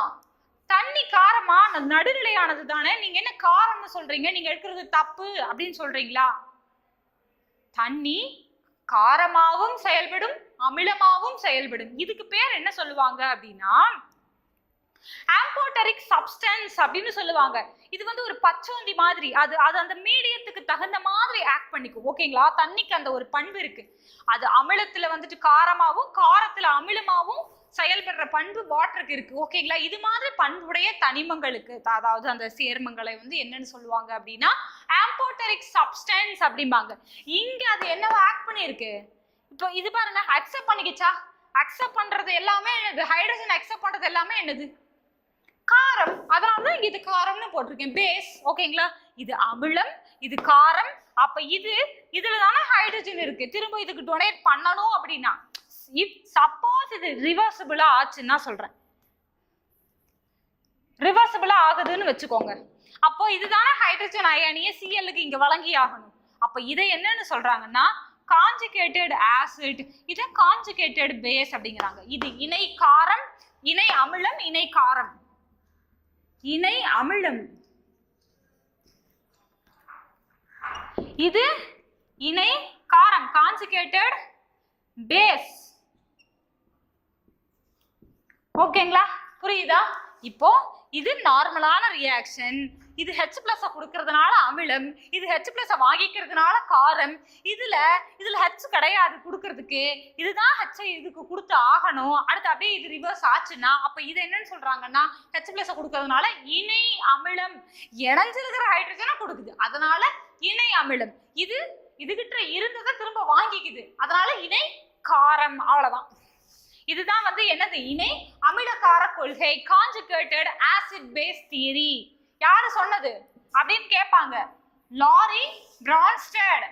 தண்ணி காரமா நடுநிலையானது தானே. நீங்க என்ன காரம்னு சொல்றீங்க? நீங்க எடுக்கிறது தப்பு அப்படின்னு சொல்றீங்களா? தண்ணி காரமாவும் செயல்படும், அமிலமாவும் செயல்படும். இதுக்கு பேர் என்ன சொல்லுவாங்க அப்படின்னா ஆம்போட்டரிக் சப்ஸ்டன்ஸ் அப்படின்னு சொல்லுவாங்க. இது வந்து ஒரு பச்சோந்தி மாதிரி, அது அந்த மீடியத்துக்கு தகுந்த மாதிரி ஆக்ட் பண்ணிக்கும். ஓகேங்களா? தண்ணிக்கு அந்த ஒரு பண்பு இருக்கு. அது அமிலத்துல வந்துட்டு காரமாவும், காரத்துல அமிலமாவும் செயல்படுற பண்பு வாட்டருக்கு இருக்கு. ஓகேங்களா? இது மாதிரி பண்புடைய தனிமங்களுக்கு, அதாவது அந்த சேர்மங்களை வந்து என்னன்னு சொல்லுவாங்க அப்படின்னா ஆம்போட்டரிக் சப்ஸ்டன்ஸ் அப்படிம்பாங்க. இங்க அது என்னவா ஆக்ட் பண்ணிருக்கு? இப்போ இது பாருங்க, அக்செப்ட் பண்ணிக்கிச்சா? அக்செப்ட் பண்றது எல்லாமே என்னது? ஹைட்ரஜன் அக்செப்ட் பண்றது எல்லாமே என்னது? காரம். அதனாலதான் இங்க இது காரம்னு போட்டிருக்கேன், பேஸ். ஓகேங்களா? இது அமிலம், இது காரம். அப்ப இதுல தானே ஹைட்ரஜன் இருக்கு. திரும்ப இதுக்கு டொனேட் பண்ணணும் அப்படின்னா, இப் சப்போஸ் இது ரிவர்சிபிளா ஆச்சுன்னா சொல்றேன், ரிவர்சிபிளா ஆகுதுன்னு வச்சுக்கோங்க. அப்போ இதுதானே ஹைட்ரஜன் அயனியை Clக்கு இங்க வழங்கி ஆகணும். அப்ப இதை என்னன்னு சொல்றாங்கன்னா கான்ஜுகேட்டட் ஆசிட், இத கான்ஜுகேட்டட் பேஸ் அப்படிங்கிறாங்க. இது இணை காரம், இணை அமிலம், இணை காரம், இணை அமிலம். இது இணை காரம், கான்ஜுகேட்டட் பேஸ். ஓகேங்களா? புரியுதா? இப்போ இது நார்மலான ரியாக்ஷன். இது H+ கொடுக்கறதுனால அமிலம், இது H+ வாங்கிக்கிறதுனால காரம். இதுல H கிடையாது கொடுக்கறதுக்கு, இதுதான் H இதுக்கு கொடுத்து ஆகணும். அடுத்து அப்படியே இது ரிவர்ஸ் ஆச்சுன்னா அப்ப இது என்னன்னு சொல்றாங்கன்னா H+ கொடுக்கறதுனால இணை அமிலம். இணைஞ்சிருக்கிற ஹைட்ரஜனை கொடுக்குது, அதனால இணை அமிலம். இதுகிட்ட இருந்ததை திரும்ப வாங்கிக்குது, அதனால இணை காரம். அவ்வளவுதான். இதுதான் வந்து என்னது? இணை அமிலக்கார கொள்கை, கான்ஜுகேட்டட் ஆசிட் பேஸ் தியரி. யாரு சொன்னது அப்படின்னு கேட்பாங்க. Lorry Brønsted.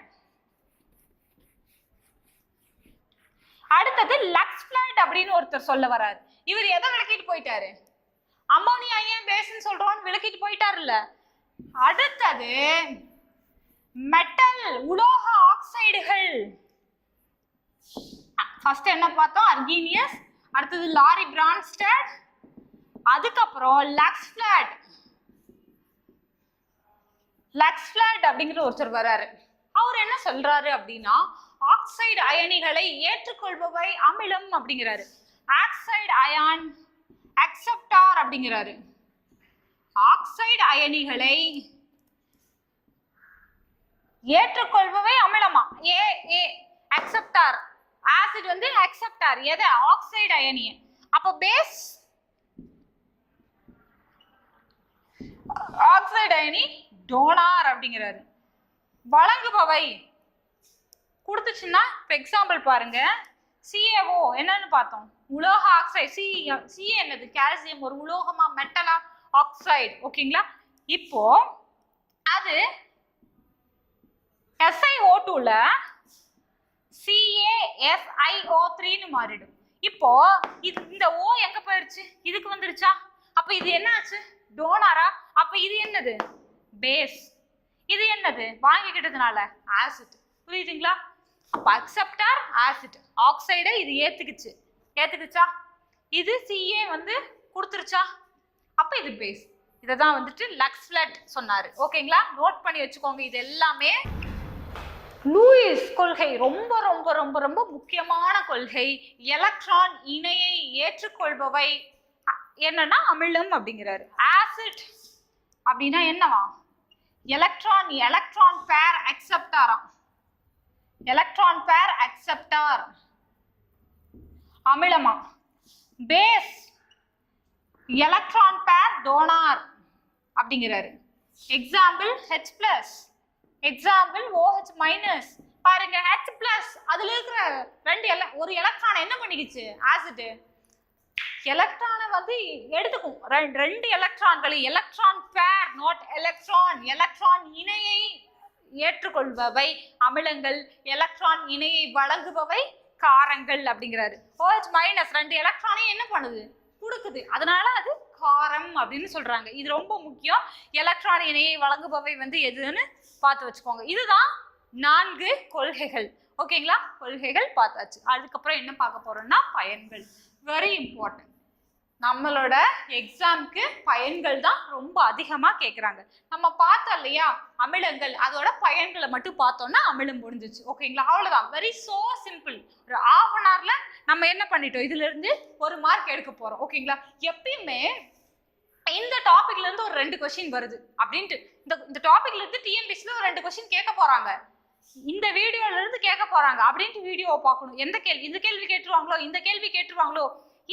அடுத்தது லக்ஸ்பிளாட் அப்படின்னு ஒருத்தர் சொல்ல வராரு. இவர் எதை விளக்கிட்டு போயிட்டாரு? அம்மோனியா ஏன் பேஸ்ன்னு சொல்றோம்னு விளக்கிட்டு போயிட்டாருல்ல. அடுத்தது மெட்டல், உலோக ஆக்சைடுகள். ஃபர்ஸ்ட் என்ன பார்த்தோம்? அர்கீனியஸ். அடுத்தது லாரி பிரான்ஸ்டட். அதுக்கப்புறம் லக்ஸ்பிளாட். லக்ஸ்பிளாட் அப்படிங்கிற ஒருத்தர் வராரு. அவர் என்ன சொல்றாரு அப்படின்னா ஆக்சைடு அயனிகளை ஏற்றுக்கொள்பவை அமிலம் அப்படிங்கிறாரு. ஆக்சைடு அயான் அக்செப்டார் அப்படிங்கிறாரு. ஆக்சைடு அயனிகளை ஏற்றுக்கொள்பவை அமிலமா? அக்செப்டார். ஆசிட் வந்து அக்செப்டார். எது? ஆக்சைடு அயனிய. அப்ப பேஸ் ஆக்சைடு அயனி டோனார் அப்படிங்கிறாரு. வழங்குபவை கொடுத்துச்சுன்னா இப்ப எக்ஸாம்பிள் பாருங்க, CaO என்னன்னு பார்த்தோம்? உலோக ஆக்சைடு. Ca என்னது? கால்சியம். ஒரு உலோகமா, மெட்டலா, ஆக்சைடு. ஓகேங்களா? இப்போ அது SiO2ல CaSiO3ன்னு மாறிடும். இப்போ இந்த O எங்க போயிருச்சு? இதுக்கு வந்துருச்சா? அப்ப இது என்ன ஆச்சு? டோனாரா? அப்ப இது என்னது? பேஸ். இது என்னது? வாங்கிக்கிட்டதுனால ஆசிட். புரியுதுங்களா? அப்ப அக்செப்டார் ஆசிட். ஆக்சைடை இது ஏத்துக்குச்சா? இது CA வந்து கொடுத்துருச்சா? அப்ப இது பேஸ். இததான் வந்துட்டு லக்ஸ்ஃப்லட் சொன்னாரு. ஓகேங்களா? நோட் பண்ணி வச்சுக்கோங்க. இது எல்லாமே லூயிஸ் கொள்கை. ரொம்ப ரொம்ப ரொம்ப ரொம்ப முக்கியமான கொள்கை. எலக்ட்ரான் இணையை ஏற்றுக்கொள்பவை என்னன்னா அமிலம் அப்படிங்கிறாரு. ஆசிட் அப்படின்னா என்னவா? எலக்ட்ரான் பேர் அக்செப்டாராம். எலக்ட்ரான் பேர் அக்செப்டார் அமிலமா. பேஸ் எலக்ட்ரான் பேர் டோனார் அப்படிங்கிறாரு. Example H+, example OH-. பாருங்க H+, அதுல இருக்கிற ஒரு எலக்ட்ரான் என்ன பண்ணிக்கிச்சு? ஆசிட் எலக்ட்ரானை வந்து எடுத்துக்கும். ரெண்டு எலக்ட்ரான்கள். எலக்ட்ரான் பேர், நாட் எலக்ட்ரான். எலக்ட்ரான் இணையை ஏற்றுக்கொள்பவை அமிலங்கள், எலக்ட்ரான் இணையை வழங்குபவை காரங்கள் அப்படிங்கிறாரு. OH- ரெண்டு எலக்ட்ரானையும் என்ன பண்ணுது? கொடுக்குது. அதனால அது காரம் அப்படின்னு சொல்றாங்க. இது ரொம்ப முக்கியம். எலக்ட்ரான் இணையை வழங்குபவை வந்து எதுன்னு பார்த்து வச்சுக்கோங்க. இதுதான் 4 கொள்கைகள். ஓகேங்களா? கொள்கைகள் பார்த்தாச்சு. அதுக்கப்புறம் என்ன பார்க்க போறோம்னா பயன்கள். Very important. நம்மளோட எக்ஸாம்க்கு பயன்கள் தான் ரொம்ப அதிகமா கேட்குறாங்க. நம்ம பார்த்தோம் இல்லையா அமிலங்கள், அதோட பயன்களை மட்டும் பார்த்தோம்னா அமிலம் முடிஞ்சிச்சு. ஓகேங்களா? அவ்வளவுதான். Very so simple. ஒரு ½ an hourல நம்ம என்ன பண்ணிட்டோம்? இதுல இருந்து 1 மார்க் எடுக்க போறோம். ஓகேங்களா? எப்பயுமே இந்த டாபிக்ல இருந்து ஒரு 2 கொஸ்டின் வருது அப்படின்ட்டு இந்த டாபிக்ல இருந்து TNPSC ஒரு 2 கொஸ்டின் கேட்க போறாங்க, இந்த வீடியோல இருந்து கேட்க போறாங்க அப்படின்ட்டு வீடியோவை பார்க்கணும். இந்த கேள்வி கேட்டுருவாங்களோ, இந்த கேள்வி கேட்டுருவாங்களோ,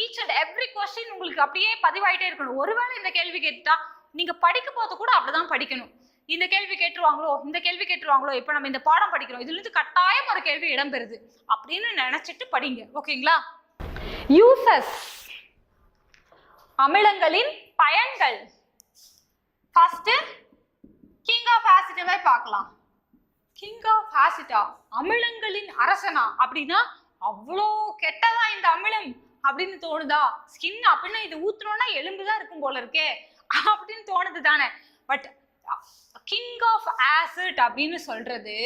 ஈச் அண்ட் எவ்ரி கொஸ்டின் உங்களுக்கு அப்படியே பதிவாயிட்டே இருக்கணும். ஒருவேளை இந்த கேள்வி கேட்டுட்டா நீங்க படிக்கும் போது கூட அப்படிதான் படிக்கணும். இந்த கேள்வி கேட்டுருவாங்களோ, இந்த கேள்வி கேட்டுருவாங்களோ, இப்ப நம்ம இந்த பாடம் படிக்கிறோம், இதுல இருந்து கட்டாயம் ஒரு கேள்வி இடம்பெறுது அப்படின்னு நினைச்சிட்டு படிங்க. ஓகேங்களா? யூசஸ், அமிலங்களின் பயன்கள். ஃபர்ஸ்ட் கிங் ஆஃப் ஆசிட்டை பார்க்கலாம். கிங் ஆஃப் ஆசிட்டா, அமிலங்களின் அரசனா அப்படின்னா அவ்வளோ கெட்டதா இந்த அமிலம் அப்படின்னு தோணுதா? ஸ்கின் அப்படின்னா இது ஊத்துனோம்னா எலும்புதான் இருக்கும் போல இருக்கே அப்படின்னு தோணுது தானே. பட் கிங் ஆஃப் ஆசிட் அப்படின்னு சொல்றது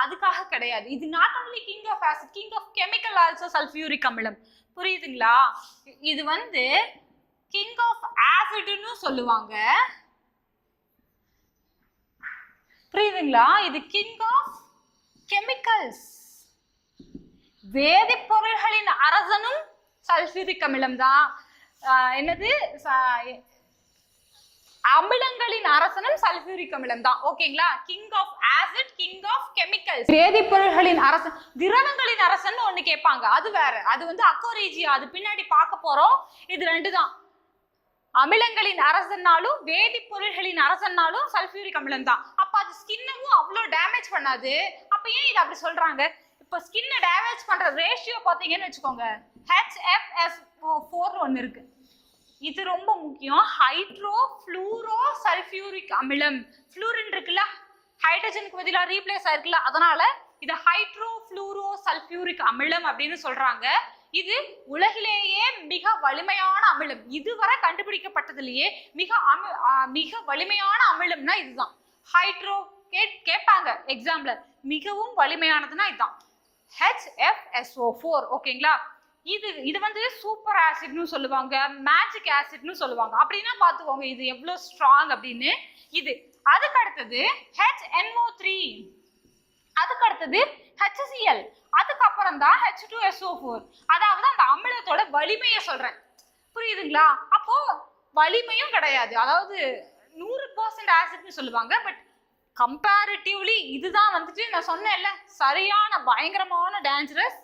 அதுக்காக கிடையாது. இது not only king of acid, king of chemical also sulphuric அமிலம். புரியுதுங்களா? இது வந்து கிங் ஆஃப் ஆசிட்னு சொல்லுவாங்க. புரியுதுங்களா? இது கிங் ஆஃப் கெமிக்கல்ஸ், வேதிப்பொருள்களின் அரசனும் சல்ஃபியூரிக் அமிலம் தான். என்னது? அமிலங்களின் அரசனும் சல்ஃபியூரிக் அமிலம் தான். ஓகேங்களா? King of acid, king of chemicals. வேதிப்பொருள்களின் அரசன், திரவங்களின் அரசன் ஒண்ணு கேட்பாங்க, அது வேற. அது வந்து அக்கோரேஜியா, அது பின்னாடி பார்க்க போறோம். இது 2 தான். அமிலங்களின் அரசன்னாலும் வேதிப்பொருள்களின் அரசன்னாலும் சல்ஃபியூரிக் அமிலம் தான். அப்ப அது ஸ்கின்னவும் அவ்வளோ டேமேஜ் பண்ணாது. அப்ப ஏன் இது அப்படி சொல்றாங்க? இப்ப ஸ்கின்னை டேமேஜ் பண்ற ரேஷியோ பாத்தீங்கன்னு வச்சுக்கோங்க, HFSO4 ஒன்று இருக்கு. இது ரொம்ப முக்கியம். ஹைட்ரோ ஃப்ளூரோ சல்ஃபியூரிக் அமிலம். ஃப்ளூரின் இருக்குல்ல, ஹைட்ரஜனுக்கு பதிலாக ரீப்ளேஸ் ஆயிருக்குல்ல, அதனால இது ஹைட்ரோ ஃப்ளூரோ சல்ஃபியூரிக் அமிலம் அப்படின்னு சொல்றாங்க. இது உலகிலேயே மிக வலிமையான அமிலம். இதுவரை கண்டுபிடிக்கப்பட்டதுலயே மிக வலிமையான அமிலம்னா இதுதான். ஹைட்ரோ கேட்பாங்க எக்ஸாம்ல, மிகவும் வலிமையானதுன்னா இதுதான் HFSO4. ஓகேங்களா? இது வந்து சூப்பர் ஆசிட்னு சொல்லுவாங்க, மேஜிக் ஆசிட்னு சொல்லுவாங்க. அப்படின்னா பாத்துக்கோங்க இது எவ்வளவு ஸ்ட்ராங் அப்படின்னு. இது அதுக்கு அடுத்தது HNO3, அதுக்கு அடுத்தது HCl, அதுக்கப்புறம் தான் H2SO4. அதாவது அந்த அமிலத்தோட வலிமையை சொல்றேன். புரியுதுங்களா? அப்போ வலிமையும் கிடையாது, அதாவது 100% ஆசிட்னு சொல்லுவாங்க. பட் கம்பேரிட்டிவ்லி இதுதான் வந்துட்டு நான் சொன்னேன்ல சரியான பயங்கரமான டேஞ்சரஸ்.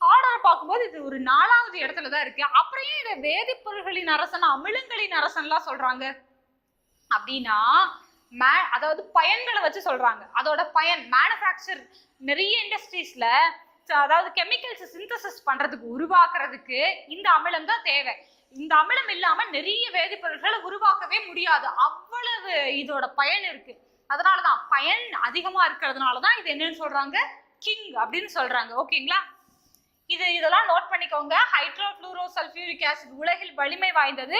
ஆர்டர் பார்க்கும்போது இது ஒரு 4வது இடத்துல தான் இருக்கு. அப்புறம் ஏன் இதை வேதிப்பொருள்களின் அரசன், அமிலங்களின் அரசன்லாம் சொல்றாங்க அப்படின்னா, அதாவது பயன்களை வச்சு சொல்றாங்க. அதோட பயன் மேனுஃபேக்சர் நிறைய இண்டஸ்ட்ரீஸ்ல, அதாவது கெமிக்கல்ஸ் சிந்தசிஸ் பண்றதுக்கு உருவாக்குறதுக்கு இந்த அமிலம் தான் தேவை. இந்த அமிலம் இல்லாம நிறைய வேதிப்பொருட்களை உருவாக்கவே முடியாது, அவ்வளவு இதோட பயன் இருக்கு. அதனாலதான் பயன் அதிகமா இருக்கிறதுனாலதான் இது என்னன்னு சொல்றாங்க, கிங் அப்படின்னு சொல்றாங்க. ஓகேங்களா? இதெல்லாம் நோட் பண்ணிக்கோங்க. ஹைட்ரோஃப்ளூரோசல்ஃபியூரிக் ஆசிட் உலகில் வலிமை வாய்ந்தது.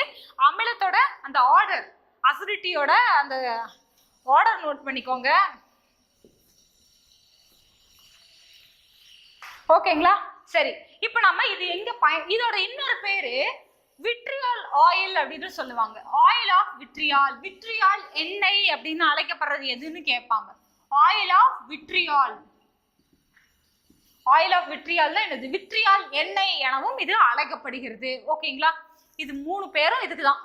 அமிலத்தோட அந்த ஆர்டர், அசிடிட்டியோட அந்த ஆர்டர் நோட் பண்ணிக்கோங்க. ஓகேங்களா? சரி, இப்போ நம்ம இது எங்க இதோட இன்னொரு பேரு விட்ரியால் ஆயில் அப்படின்னு சொல்லுவாங்க. Oil of vitriol. விட்ரியால் எண்ணெய் அப்படின்னு அழைக்கப்படுறது எதுன்னு கேட்பாங்க. Oil of vitriol. Oil of vitriol தான் என்னது? விட்ரியால் எண்ணெய் எனவும் இது அழைக்கப்படுகிறது. ஓகேங்களா? இது 3 பேரும் இதுக்கு தான்.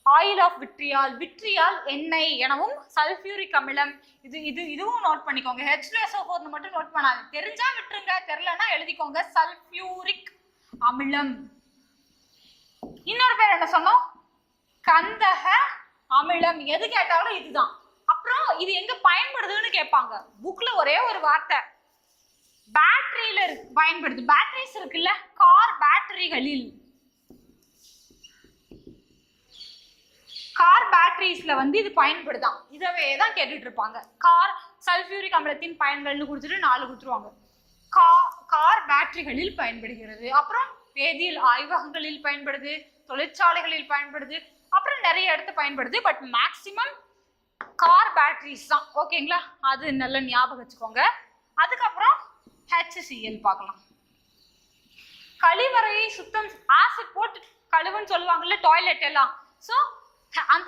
ஆயில் ஆஃப் விட்ரியால், விட்ரியால் எண்ணெய் எனவும் சல்ஃபியூரிக் அமிலம். இதுவும் நோட் பண்ணிக்கோங்க. H2SO4 மட்டும் நோட் பண்ணாது. தெரிஞ்சா விட்டுருங்க, தெரியலன்னா எழுதிக்கோங்க. சல்ஃபியூரிக் அமிலம். இன்னொரு பேர் என்ன சொன்னோம்? கந்தக அமிலம். எது கேட்டாலும் இதுதான். அப்புறம் இது எங்க பயன்படுதுன்னு கேட்பாங்க. புக்ல ஒரே ஒரு வார்த்தை, பேட்டரியில பயன்படுது. பேட்டரிஸ் இருக்குல்ல, கார் பேட்டரிகளில், கார் பேட்டரிஸ்ல இது பயன்படுதான். இதவே தான் கேட்டுட்டு இருப்பாங்க. கார் சல்ஃபியூரிக் அமிலத்தின் பயன்கள்னு கொடுத்துட்டு 4 கொடுத்துருவாங்க. கார் பேட்டரிகளில் பயன்படுகிறது. அப்புறம் வேதியியல் ஆய்வகங்களில் பயன்படுது, தொழிற்சாலைகளில் பயன்படுது, அப்புறம் நிறைய இடத்து பயன்படுது. பட் மேக்சிமம் கார் பேட்டரிஸ் தான். ஓகேங்களா? அது நல்ல ஞாபகம் வச்சுக்கோங்க. அதுக்கப்புறம் HCl பார்க்கலாம். கழிவறையை சுத்தம், ஆசிட் போட்டு கழுவுன்னு சொல்லுவாங்கல்ல டாய்லெட் எல்லாம். ஸோ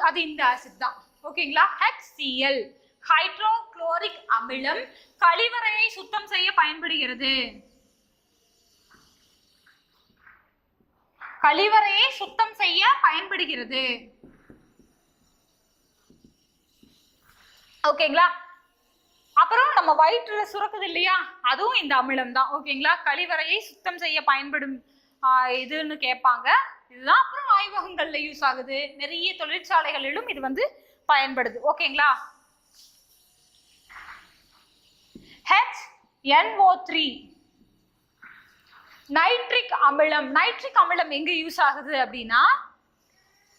அது இந்த ஆசிட் தான். ஓகேங்களா? HCl ஹைட்ரோகுளோரிக் அமிலம் கழிவறையை சுத்தம் செய்ய பயன்படுகிறது. கழிவறையை சுத்தம் செய்ய பயன்படுகிறது. ஓகேங்களா? அப்புறம் நம்ம வயிற்றுல சுரக்குது இல்லையா, அதுவும் இந்த அமிலம் தான். ஓகேங்களா? கழிவறையை சுத்தம் செய்ய பயன்படும் இதுன்னு கேட்பாங்க. இதுதான். அப்புறம் ஆய்வகங்கள்ல யூஸ் ஆகுது, நிறைய தொழிற்சாலைகளிலும் இது பயன்படுது. ஓகேங்களா? HNO3 நைட்ரிக் அமிலம். நைட்ரிக் அமிலம் எங்க யூஸ் ஆகுது அப்படின்னா,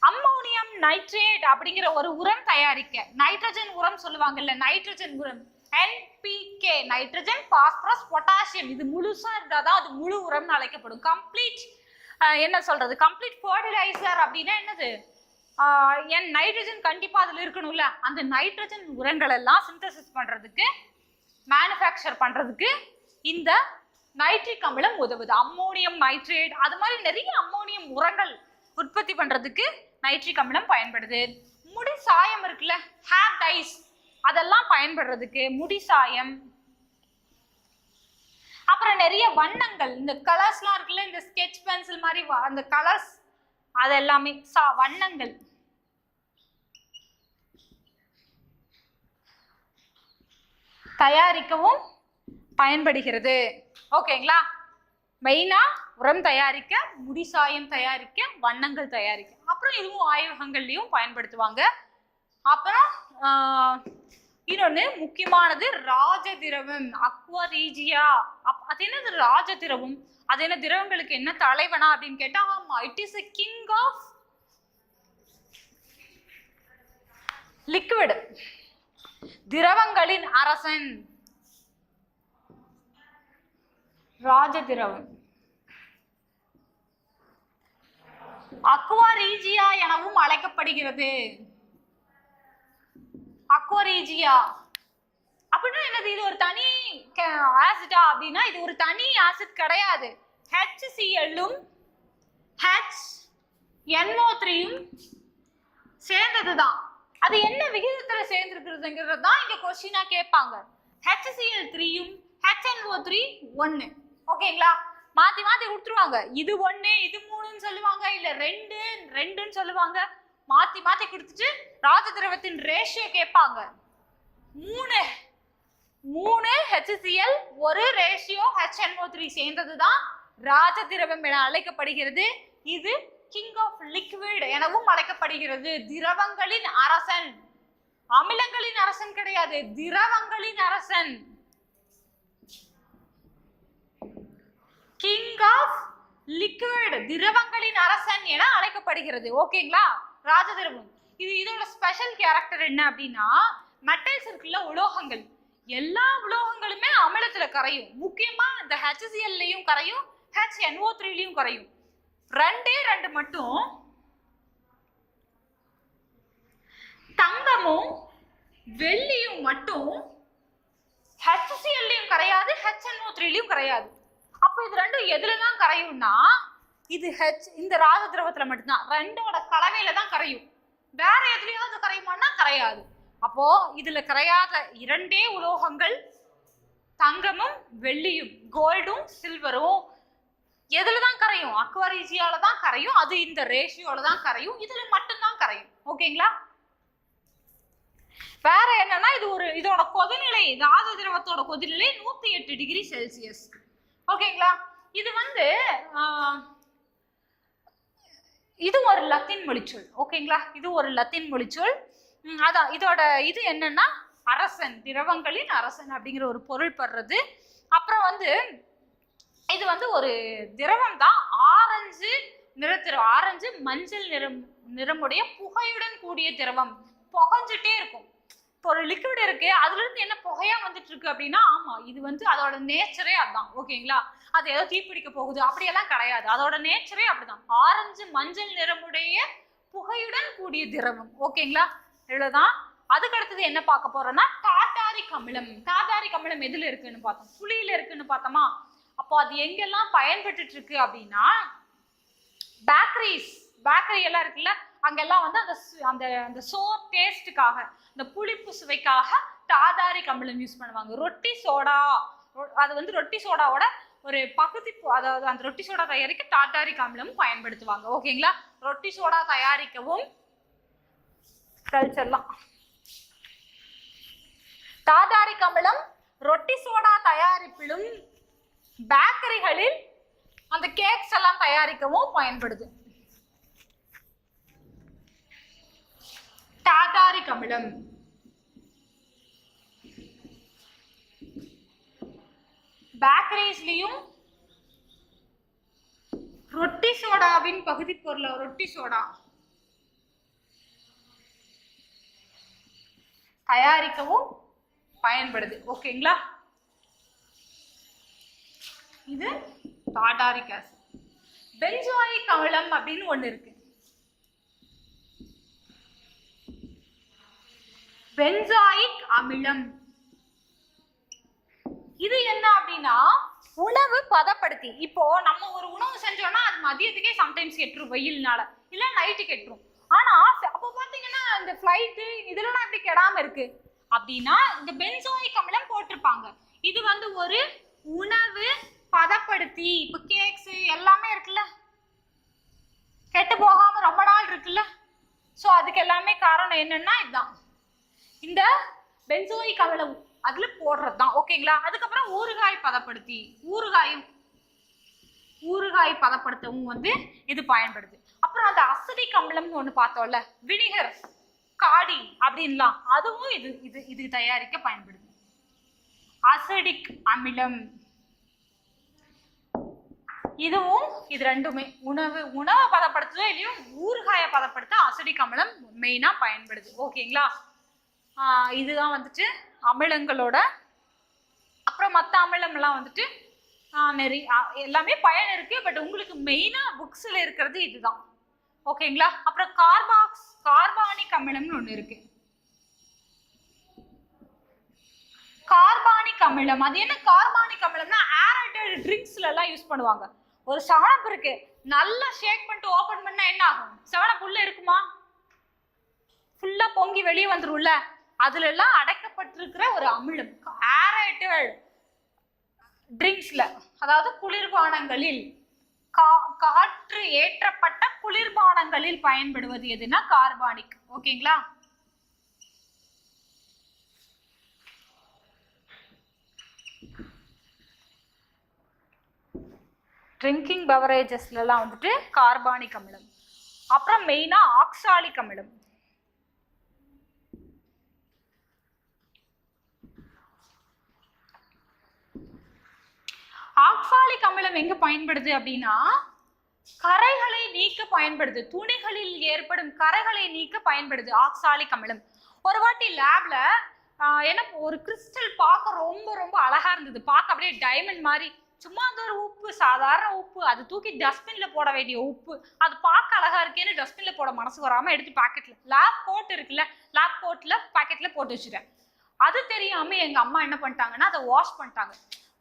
அம்மோனியம் நைட்ரேட் அப்படிங்கிற ஒரு உரம் தயாரிக்க, நைட்ரஜன் உரம் சொல்லுவாங்கல்ல, நைட்ரஜன் உரம் NPK, நைட்ரஜன் பாஸ்பரஸ் பொட்டாசியம், இது முழுசா இருந்தாதான் அது முழு உரம்னு அழைக்கப்படும். கம்ப்ளீட் என்ன சொல்றது, கம்ப்ளீட் ஃபர்டிலைசர் அப்படின்னா என்னது, நைட்ரஜன் கண்டிப்பா அதுல இருக்கணும்ல. அந்த நைட்ரஜன் உரங்கள் எல்லாம் சிந்தசிஸ் பண்றதுக்கு, மேனுஃபேக்சர் பண்றதுக்கு இந்த நைட்ரிக் அமிலம் உதவுது. அம்மோனியம் நைட்ரேட், அது மாதிரி நிறைய அம்மோனியம் உரங்கள் உற்பத்தி பண்றதுக்கு நைட்ரிக் அமிலம் பயன்படுது. முடி சாயம் இருக்குல்ல, ஹேர் டைஸ், அதெல்லாம் பயன்படுறதுக்கு முடி சாயம். அப்புறம் நிறைய வண்ணங்கள், இந்த கலர்ஸ்லாம் இருக்குல்ல, இந்த ஸ்கெட்ச் பென்சில் மாதிரி அந்த கலர்ஸ், அது எல்லாமே வண்ணங்கள். தயாரிக்கவும் பயன்படுகிறது. ஓகேங்களா? மெயினா உரம் தயாரிக்க, முடிசாயம் தயாரிக்க, வண்ணங்கள் தயாரிக்க. அப்புறம் இதுவும் ஆய்வகங்கள்லயும் பயன்படுத்துவாங்க. அப்புறம் இன்னொன்னு முக்கியமானது ராஜதிரவம், அக்வாரீஜியா. அது என்னது ராஜதிரவம்? அது என்ன, திரவங்களுக்கு என்ன தலைவனா அப்படின்னு கேட்டா, ஆமா, it is a king of liquid, திரவங்களின் அரசன் ராஜதிரவம். அக்வாரீஜியா எனவும் அழைக்கப்படுகிறது. அக்வாரீஜியா அப்படின்னா என்னது, இது ஒரு தனி ஆசிடா அப்படின்னா, இது ஒரு தனி ஆசிட் கிடையாது. HCl-ம் HNO3-ம் சேர்ந்ததுதான். அது என்ன விகிதத்துல சேர்ந்திருக்கிறதுங்கிறது தான் இங்க கொஸ்டினா கேட்பாங்க. HCl3யும் HNO3 1. ஓகேங்களா? மாத்தி மாத்தி கொடுத்துருவாங்க. இது 1, இது 3ன்னு சொல்லுவாங்க, இல்ல 2ன்னு சொல்லுவாங்க. மாத்தி மாத்தி கொடுத்துட்டு ராஜதிரவத்தின் ரேஷியோ கேட்பாங்க. 3 HCl, 1 ரேஷியோ HNO3 சேர்ந்ததுதான் ராஜதிரவம் என அழைக்கப்படுகிறது. இது கிங் ஆஃப் லிக்விட் எனவும் அழைக்கப்படுகிறது. திரவங்களின் அரசன், அமிலங்களின் அரசன் கிடையாது, திரவங்களின் அரசன். கிங் ஆஃப் லிக்விட், திரவங்களின் அரசன் என அழைக்கப்படுகிறது. ஓகேங்களா? ராஜதிரவம். இதோட ஸ்பெஷல் கேரக்டர் என்ன அப்படின்னா, மெட்டல்ஸ் இருக்குல்ல, உலோகங்கள், எல்லா உலோகங்களுமே அமிலத்துல கரையும். முக்கியமா இந்த HCl-லயும் கரையும், HNO3-லயும் கரையும். ரெண்டு மட்டும் தங்கமும் வெள்ளியும் மட்டும் HCl-லயும் கரையாது, HNO3-லயும் கரையாது. அப்போ இது ரெண்டும் எதுலதான் கரையும்னா இது இந்த ராஜ திரவத்துல மட்டும்தான், ரெண்டோட கலவையில தான் கரையும். வேற எதுலயாவது கரையுமானா கரையாது. அப்போ இதுல கரையாத இரண்டே உலோகங்கள் தங்கமும் வெள்ளியும், கோல்டும் சில்வரும். எதுலதான் கரையும்? அக்வா தான் கரையும். அது இந்த ரேஷியோல தான் கரையும். இதுல மட்டும்தான் கரையும். ஓகேங்களா? வேற என்னன்னா இதோட கொதிநிலை, ராஜ திரவத்தோட கொதிநிலை 108 டிகிரி செல்சியஸ். ஓகேங்களா? இது இது ஒரு லத்தீன் மொழிச்சொல். ஓகேங்களா? இது ஒரு லத்தீன் மொழிச்சொல். அதான் இதோட இது என்னன்னா அரசன், திரவங்களின் அரசன் அப்படிங்கிற ஒரு பொருள் படுறது. அப்புறம் இது ஒரு திரவம் தான். ஆரஞ்சு மஞ்சள் நிறமுடைய புகையுடன் கூடிய திரவம். புகைஞ்சிட்டே இருக்கும். இப்போ ஒரு லிக்விட் இருக்கு, அதுல இருந்து என்ன புகையா வந்துட்டு இருக்கு அப்படின்னா, ஆமா இது அதோட நேச்சரே அதுதான். ஓகேங்களா? அது ஏதோ தீப்பிடிக்க போகுது அப்படியெல்லாம் கிடையாது. அதோட நேச்சரே அப்படிதான். ஆரஞ்சு மஞ்சள் நிறமுடைய புகையுடன் கூடிய திரவம். ஓகேங்களா? இவ்வளவுதான். அதுக்கு அடுத்தது என்ன பார்க்க போறோம்னா டார்டாரிக் அமிலம். டார்டாரிக் அமிலம் எதுல இருக்குன்னு பார்த்தோம், புளியில இருக்குன்னு பார்த்தோமா? அப்போ அது எங்கெல்லாம் பயன்பட்டு இருக்கு அப்படின்னா, பேக்கரி எல்லாம் இருக்குல்ல, அங்கெல்லாம் அந்த சோர் டேஸ்டுக்காக, இந்த புளிப்பு சுவைக்காக டார்டாரிக் அமிலம் யூஸ் பண்ணுவாங்க. ரொட்டி சோடா, அது ரொட்டி சோடாவோட ஒரு பகுதி, அதாவது அந்த ரொட்டி சோடா தயாரிக்க டார்டாரிக் அமிலம் பயன்படுத்துவாங்க. ஓகேங்களா? ரொட்டி சோடா தயாரிக்கவும் கல்ச்சர்லாம் டார்டாரிக் அமிலம் ரொட்டி சோடா தயாரிப்பிலும் பேக்கரிகளில் அந்த கேக்ஸ் எல்லாம் தயாரிக்கவும் பயன்படுது. டார்டாரிக் அமிலம் பேக்கரிஸ்லயும் ரொட்டி சோடாவின் பகுதி பொருள் ரொட்டி சோடா தயாரிக்கவும் பயன்படுது. ஓகேங்களா? இது டார்டாரிக் ஆசிட். பென்சாயிக் அமிலம் அப்படின்னு ஒண்ணு இருக்கு. பென்சாயிக் அமிலம் இது என்ன அப்படின்னா உணவு பதப்படுத்தி. இப்போ நம்ம ஒரு உணவு செஞ்சோம்னா அது மதியத்துக்கே சம்டைம்ஸ் கெட்டுரும், வெயில்னால, இல்ல நைட்டு கெட்டுரும். ஆனா அப்போ பாத்தீங்கன்னா இந்த ஃபிளைட்டு இதெல்லாம் எப்படி கெடாம இருக்கு அப்படின்னா இந்த பென்சாயிக் அமிலம் போட்டிருப்பாங்க. இது ஒரு உணவு பதப்படுத்தி. இப்போ கேக்ஸ் எல்லாமே இருக்குல்ல, கெட்டு போகாம ரொம்ப நாள் இருக்குல்ல, ஸோ அதுக்கு எல்லாமே காரணம் என்னன்னா இதுதான், இந்த பென்சாயிக் அமிலம் அதுல போடுறதுதான். ஓகேங்களா? அதுக்கப்புறம் ஊறுகாய் பதப்படுத்தி, ஊறுகாய் பதப்படுத்தவும் இது பயன்படுது. அப்புறம் அந்த அசிடிக் அமிலம்னு ஒண்ணு பார்த்தோம்ல, வினிகர், காடி அப்படின்லாம், அதுவும் இது தயாரிக்க பயன்படுது. அசிடிக் அமிலம் இதுவும் இது ரெண்டுமே உணவை பதப்படுத்துதோ இல்லையோ ஊறுகாயை பதப்படுத்த அசிடிக் அமிலம் மெயினா பயன்படுது. ஓகேங்களா? இதுதான் அமிலங்களோட. அப்புறம் மற்ற அமிலம் எல்லாம் நிறைய எல்லாமே பயன் இருக்கு. பட் உங்களுக்கு மெயினா புக்ஸ்ல இருக்கிறது இதுதான். ஓகேங்களா? அப்புறம் கார்பானிக் அமிலம்னு ஒண்ணு இருக்கு. கார்பானிக் அமிலம் அது என்ன? கார்பானிக் அமிலம்னா ஏரேட்டட் ட்ரிங்க்ஸ்ல எல்லாம் யூஸ் பண்ணுவாங்க. ஒரு செவனப் இருக்கு, நல்லா ஷேக் பண்ணிட்டு ஓபன் பண்ணா என்ன ஆகும்? செவனப் உள்ள இருக்குமா? ஃபுல்லா பொங்கி வெளியே வந்துரும்ல, அதுல எல்லாம் அடைக்கப்பட்டிருக்கிற ஒரு அமிலம். ஏரேட்டட் ட்ரிங்க்ஸ்ல, அதாவது குளிர்பானங்களில், காற்று ஏற்றப்பட்ட குளிர்பானங்களில் பயன்படுவது எதுனா கார்பானிக். ஓகேங்களா? ட்ரிங்கிங் பெவரேஜஸ்ல எல்லாம் கார்பானிக் அமிலம். அப்புறம் மெயினா ஆக்சாலிக் அமிலம். ஆக்சாலிக் அமிலம் எங்க பயன்படுது அப்படின்னா கரைகளை நீக்க பயன்படுது. துணிகளில் ஏற்படும் கரைகளை நீக்க பயன்படுது ஆக்சாலிக் அமிலம். ஒரு வாட்டி லேப்ல ஏன்னா ஒரு கிறிஸ்டல் பார்க்க ரொம்ப ரொம்ப அழகா இருந்தது, பார்க்க அப்படியே டைமண்ட் மாதிரி. சும்மா அந்த ஒரு உப்பு, சாதாரண உப்பு, அது தூக்கி டஸ்ட்பின்ல போட வேண்டிய உப்பு, அது பார்க்க அழகா இருக்கேன்னு டஸ்ட்பின்ல போட மனசு வராம எடுத்து பாக்கெட்ல, லேப் கோட் இருக்குல்ல, லேப் கோட்ல பாக்கெட்ல போட்டு வச்சுட்டேன். அது தெரியாம எங்க அம்மா என்ன பண்ணிட்டாங்கன்னா அதை வாஷ் பண்ணிட்டாங்க.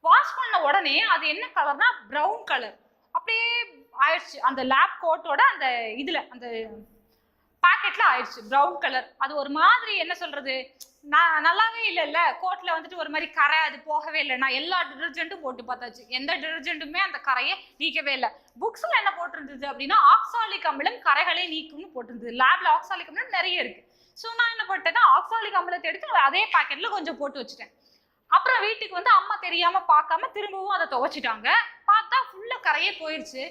வாஷ் பண்ண உடனே அது என்ன கலர்னா ப்ரௌன் கலர் அப்படியே ஆயிடுச்சு. அந்த லேப் கோட்டோட அந்த இதுல அந்த பாக்கெட்ல ஆயிடுச்சு ப்ரௌன் கலர். அது ஒரு மாதிரி என்ன சொல்றது, நல்லாவே இல்லைல்ல. கோட்ல வந்துட்டு ஒரு மாதிரி கரை அது போகவே இல்லை. நான் எல்லா டிடர்ஜென்ட்டும் போட்டு பார்த்தாச்சு, எந்த டிடர்ஜென்ட்டுமே அந்த கரையை நீக்கவே இல்லை. புக்ஸ்ல என்ன போட்டிருந்தது அப்படின்னா ஆக்சாலிக் அமிலம் கரைகளை நீக்கும்னு போட்டிருந்தது. லேப்ல ஆக்சாலிக் அமிலம் நிறைய இருக்கு. ஸோ நான் என்ன பண்ணிட்டேன்னா ஆக்சாலிக் அமிலத்தை எடுத்து அதே பாக்கெட்ல கொஞ்சம் போட்டு வச்சுட்டேன். அப்புறம் வீட்டுக்கு வந்து அம்மா தெரியாம பார்க்காம திரும்பவும் அதை துவைச்சிட்டாங்க. பார்த்தா ஃபுல்லா கரையே போயிடுச்சு.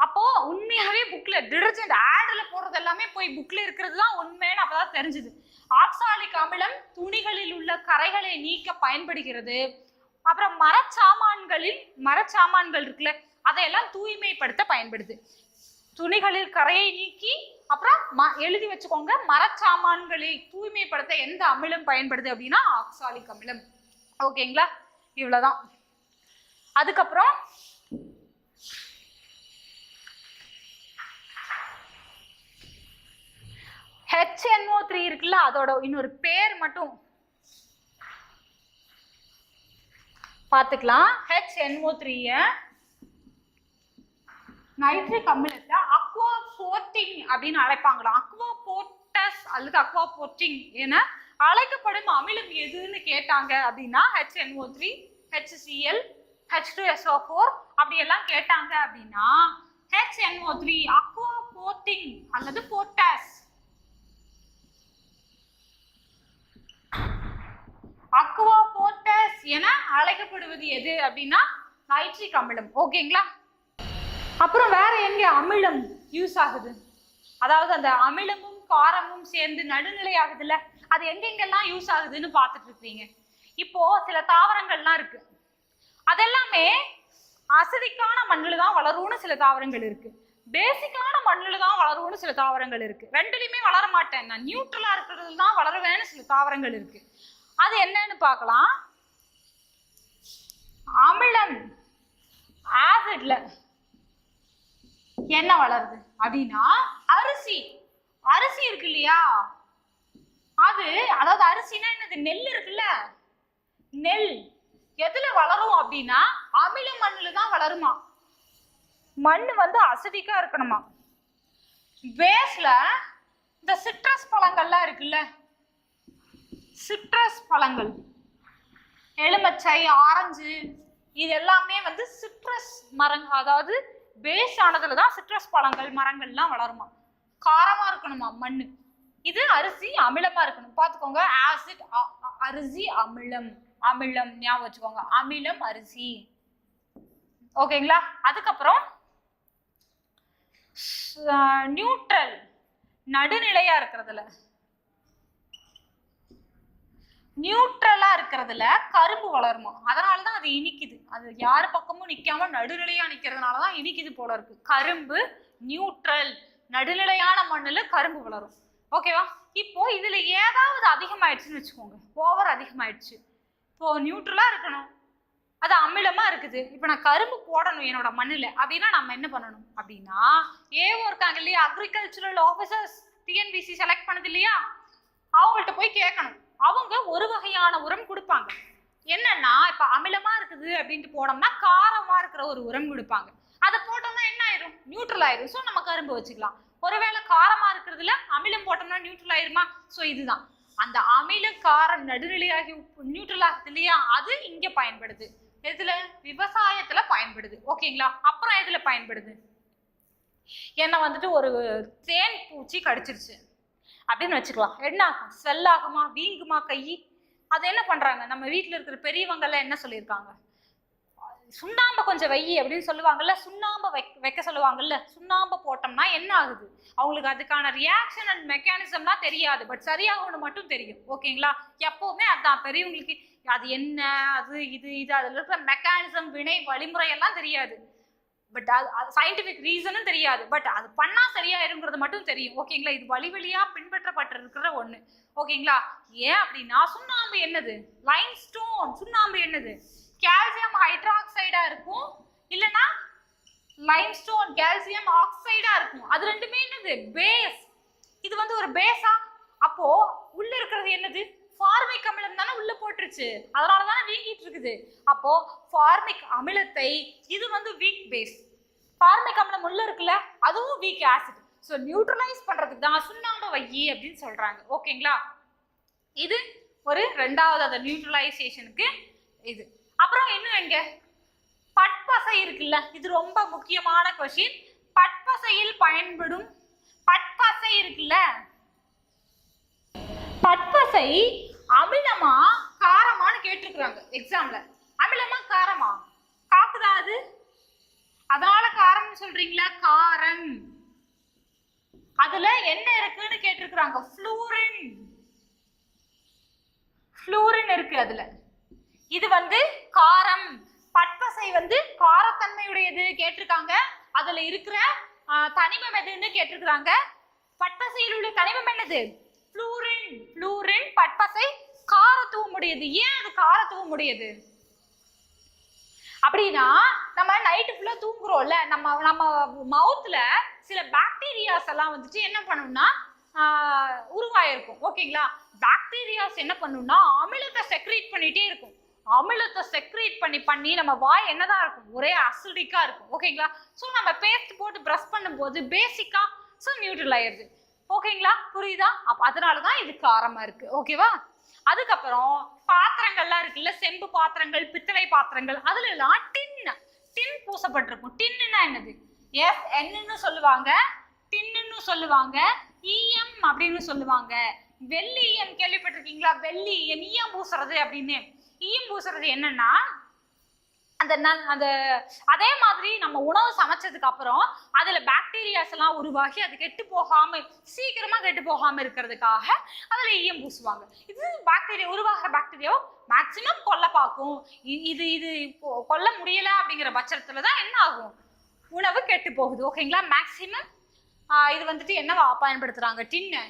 அப்போ உண்மையாவே புக்ல டிடர்ஜென்ட் ஆட்ல போடுறது எல்லாமே போய் புக்ல இருக்கிறது தான் உண்மைன்னு அப்பதான் தெரிஞ்சுது. ஆக்சாலிக் அமிலம் துணிகளில் உள்ள கரைகளை நீக்க பயன்படுகிறது. அப்புறம் மரச்சாமான்கள் இருக்குல்ல, அதையெல்லாம் தூய்மைப்படுத்த பயன்படுது. துணிகளில் கரையை நீக்கி அப்புறம் எழுதி வச்சுக்கோங்க, மரச்சாமான்களை தூய்மைப்படுத்த எந்த அமிலம் பயன்படுது அப்படின்னா ஆக்சாலிக் அமிலம். ஓகேங்களா, இவ்வளவுதான். அதுக்கப்புறம் HNO3 இருக்குல்ல, அதோட இன்னொரு பேர் மட்டும் பார்த்துக்கலாம். HNO3 நைட்ரிக் அமிலத்தை அக்வாபோர்ட்டிங் அப்படின்னு அழைப்பாங்களாம். அக்வாபோர்டஸ் அல்லது அக்வாபோர்ட்டிங் என அழைக்கப்படும் அமிலம் எதுன்னு கேட்டாங்க அப்படின்னா HNO3, HCl, H2SO4 அப்படி எல்லாம் கேட்டாங்க அப்படின்னா HNO3 அக்வாபோர்ட்டிங் அல்லது போட்டாஸ். அக்வாபோர்டஸ் என அழைக்கப்படுவது எது அப்படின்னா நைட்ரிக் அமிலம். ஓகேங்களா. அப்புறம் வேற எங்க அமிலம் யூஸ் ஆகுது, அதாவது அந்த அமிலமும் காரமும் சேர்ந்து நடுநிலை ஆகுதுல்ல, அது எங்கெங்கெல்லாம் யூஸ் ஆகுதுன்னு பார்த்துட்டு இருக்கீங்க. இப்போ சில தாவரங்கள்லாம் இருக்கு, அதெல்லாமே அசிடிக்கான மண்ணில் தான் வளரும்னு சில தாவரங்கள் இருக்கு, பேசிக்கான மண்ணில் தான் வளரும்னு சில தாவரங்கள் இருக்கு. ரெண்டுலையுமே வளர மாட்டேன், நான் நியூட்ரலா இருக்கிறது தான் வளருவேன்னு சில தாவரங்கள் இருக்கு. அது என்னன்னு பார்க்கலாம். அமிலம் ஆசிட்ல என்ன வளருது அப்படின்னா அரிசி இருக்கு இல்லையா, அது அதாவது அரிசினா என்னது, நெல் இருக்குல்ல, நெல் எதுல வளரும் அப்படின்னா அமில மண்ணுல தான் வளருமா. மண்ணு வந்து அசிடிக்கா இருக்கணுமா. பேஸ்ல இந்த சிட்ரஸ் பழங்கள்லாம் இருக்குல்ல, சிட்ரஸ் பழங்கள், எலுமிச்சை, ஆரஞ்சு, இது எல்லாமே வந்து சிட்ரஸ் மரங்கள், அதாவது பேஸ் ஆனதுல தான் சிட்ரஸ் பழங்கள் மரங்கள்லாம் வளருமா. காரமா இருக்கணுமா மண்ணு. இது அரிசி அமிலமா இருக்கணும். பார்த்துக்கோங்க, ஆசிட் அரிசி அமிலம், அமிலம் ஞாபகம் வச்சுக்கோங்க, அமிலம் அரிசி. ஓகேங்களா. அதுக்கப்புறம் நியூட்ரல் நடுநிலையா இருக்கிறதுல, நியூட்ரலா இருக்கிறதுல கரும்பு வளருமா. அதனாலதான் அது இனிக்குது. அது யாரு பக்கமும் நிக்காம நடுநிலையா நிக்கிறதுனாலதான் இனிக்குது போல இருக்கு. கரும்பு நியூட்ரல், நடுநிலையான மண்ணுல கரும்பு வளரும். ஓகேவா. இப்போ இதுல ஏதாவது அதிகமாயிடுச்சுன்னு வச்சுக்கோங்க, ஓவர் அதிகமாயிடுச்சு. இப்போ நியூட்ரலா இருக்கணும், அது அமிலமா இருக்குது. இப்போ நான் கரும்பு போடணும் என்னோட மண்ணுல அப்படின்னா நம்ம என்ன பண்ணணும் அப்படின்னா, ஏவோ இருக்காங்க இல்லையா, அக்ரிகல்ச்சரல் ஆஃபீஸர்ஸ், TNPSC செலக்ட் பண்ணது இல்லையா, அவங்கள்ட்ட போய் கேட்கணும். அவங்க ஒரு வகையான உரம் கொடுப்பாங்க. என்னன்னா இப்ப அமிலமா இருக்குது அப்படின்ட்டு போனோம்னா காரமா இருக்கிற ஒரு உரம் கொடுப்பாங்க. அதை போட்டோம்னா என்ன ஆயிரும், நியூட்ரல் ஆயிரும். ஸோ நம்ம கரும்பு வச்சுக்கலாம். ஒருவேளை காரமா இருக்கிறதுல அமிலம் போட்டோம்னா நியூட்ரல் ஆயிருமா. ஸோ இதுதான் அந்த அமில காரம் நடுநிலையாகி நியூட்ரல் ஆகுது இல்லையா, அது இங்க பயன்படுது. எதுல, விவசாயத்துல பயன்படுது. ஓகேங்களா. அப்புறம் எதுல பயன்படுது, என்ன வந்துட்டு ஒரு தேன் பூச்சி கடிச்சிருச்சு அப்படின்னு வச்சுக்கலாம். என்ன ஆகும், ஸ்வெல் ஆகுமா, வீங்குமா கை. அது என்ன பண்றாங்க, நம்ம வீட்டுல இருக்கிற பெரியவங்க எல்லாம் என்ன சொல்லியிருக்காங்க, சுண்ணாம்பை கொஞ்சம் வை அப்படின்னு சொல்லுவாங்கல்ல, சுண்ணாம்பை வைக்க சொல்லுவாங்கல்ல. சுண்ணாம்பை போட்டோம்னா என்ன ஆகுது, அவங்களுக்கு அதுக்கான ரியாக்ஷன் அண்ட் மெக்கானிசம்லாம் தெரியாது, பட் சரியாகணும் மட்டும் தெரியும். ஓகேங்களா. எப்பவுமே அதுதான் பெரியவங்களுக்கு, அது என்ன, அது இது அதுல இருக்கிற மெக்கானிசம், வினை வழிமுறை எல்லாம் தெரியாது, பட் அது சயின்டிபிக் ரீசனும் தெரியாது, பட் அது பண்ணா சரியாயிருங்கிறது மட்டும் தெரியும். ஓகேங்களா. இது வழி வழியா பின்பற்றப்பட்டிருக்கிற ஒண்ணு. ஓகேங்களா? ஏன் அப்படின்னா சுண்ணாம்பு என்னது? லைம்ஸ்டோன். சுண்ணாம்பு என்னது? கால்சியம் ஹைட்ராக்சைடா இருக்கும், இல்லனா லைம்ஸ்டோன் கால்சியம் ஆக்சைடா இருக்கும். அது ரெண்டுமே என்னது? பேஸ். இது வந்து ஒரு பேஸா? அப்போ உள்ள இருக்கிறது என்னது? ஃபார்மிக் அமிலம் தானே உள்ள போட்டுருச்சு, அதனால தானே வீங்கிட்டு இருக்குது. அப்போ ஃபார்மிக் அமிலத்தை, இது வந்து வீக் பேஸ். ஃபார்மிக் அமிலம் உள்ள இருக்குல்ல, அதுவும் வீக் ஆசிட். ஸோ நியூட்ரலைஸ் பண்றதுக்கு தான் சுண்ணாம்பு வையி அப்படின்னு சொல்றாங்க. ஓகேங்களா? இது ஒரு ரெண்டாவது அந்த நியூட்ரலைசேஷனுக்கு இது. அப்புறம் இன்னும் எங்க பட்பசை இருக்குல்ல, இது ரொம்ப முக்கியமான கொஸ்டின். பட்பசையில் பயன்படும் பட்பசை இருக்குல்ல, பட்பசை அமிலமா காரமான்னு கேட்டிருக்கிறாங்க எக்ஸாம்ல. அமிலமா காரமா? காக்குதா அது? அதனால காரம் சொல்றீங்களா? காரம். அதுல என்ன இருக்குன்னு கேட்டிருக்கிறாங்க. ஃப்ளூரின். ஃப்ளூரின் இருக்கு அதுல. இது வந்து காரம். பட்பசை வந்து காரத்தன்மையுடையது கேட்டிருக்காங்க. அதுல இருக்கிற தனிமம் எதுன்னு கேட்டிருக்கிறாங்க. பட்பசையில் உள்ள தனிமம் என்னது? ஃப்ளூரின். ஃப்ளூரின் பட்பசை காரத்துவம் உடையது. ஏன் அது காரத்துவம் உடையது அப்படின்னா, நம்ம நைட்டு ஃபுல்லா தூங்குறோம்ல, நம்ம மவுத்ல சில பாக்டீரியாஸ் எல்லாம் வந்துட்டு என்ன பண்ணும்னா உருவாயிருக்கும். ஓகேங்களா? பாக்டீரியாஸ் என்ன பண்ணும்னா அமிலத்தை செக்ரீட் பண்ணிட்டே இருக்கும். அமிலத்தை செக்ரீட் பண்ணி நம்ம வாய் என்னதான் இருக்கும்? ஒரே அசிடிக்கா இருக்கும். ஓகேங்களா? ஸோ நம்ம பேஸ்ட் போட்டு ப்ரஷ் பண்ணும்போது பேசிக்கா ஸோ நியூட்ரல் ஆயிடுது. ஓகேங்களா? புரியுதா? அப்ப அதனாலதான் இது காரமா இருக்கு. ஓகேவா? அதுக்கப்புறம் பாத்திரங்கள்லாம் இருக்குல்ல, செம்பு பாத்திரங்கள், பித்தளை பாத்திரங்கள், அதுல எல்லாம் டின் பூசப்பட்டிருக்கும். டின்னுனா என்னது? என்னன்னு சொல்லுவாங்க, டின்னு சொல்லுவாங்க, ஈயம் அப்படின்னு சொல்லுவாங்க. வெள்ளி ஈயம் கேள்விப்பட்டிருக்கீங்களா? வெள்ளி ஈயம், ஈயம் பூசுறது அப்படின்னு. ஈயம் பூசுறது என்னன்னா அந்த அதே மாதிரி நம்ம உணவு சமைச்சதுக்கு அப்புறம் அதுல பாக்டீரியாஸ் எல்லாம் உருவாகி அது கெட்டு போகாம, சீக்கிரமா கெட்டு போகாம இருக்கிறதுக்காக அதுல ஈயம் பூசுவாங்க. இது பாக்டீரியா, உருவாகிற பாக்டீரியா மேக்சிமம் கொல்ல பார்க்கும். இது கொல்ல முடியல அப்படிங்கிற பட்சத்துலதான் என்ன ஆகும்? உணவு கெட்டு போகுது. ஓகேங்களா? மேக்சிமம் இது வந்துட்டு என்னவா பயன்படுத்துறாங்க? டின்னு,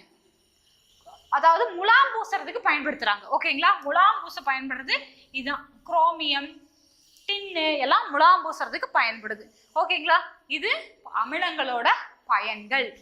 அதாவது முலாம் பூசுறதுக்கு பயன்படுத்துறாங்க. ஓகேங்களா? முலாம் பூச பயன்படுறது இதுதான். குரோமியம், டின்னு எல்லாம் முலாம் பூசுறதுக்கு பயன்படுது. ஓகேங்களா? இது அமிலங்களோட பயன்கள்.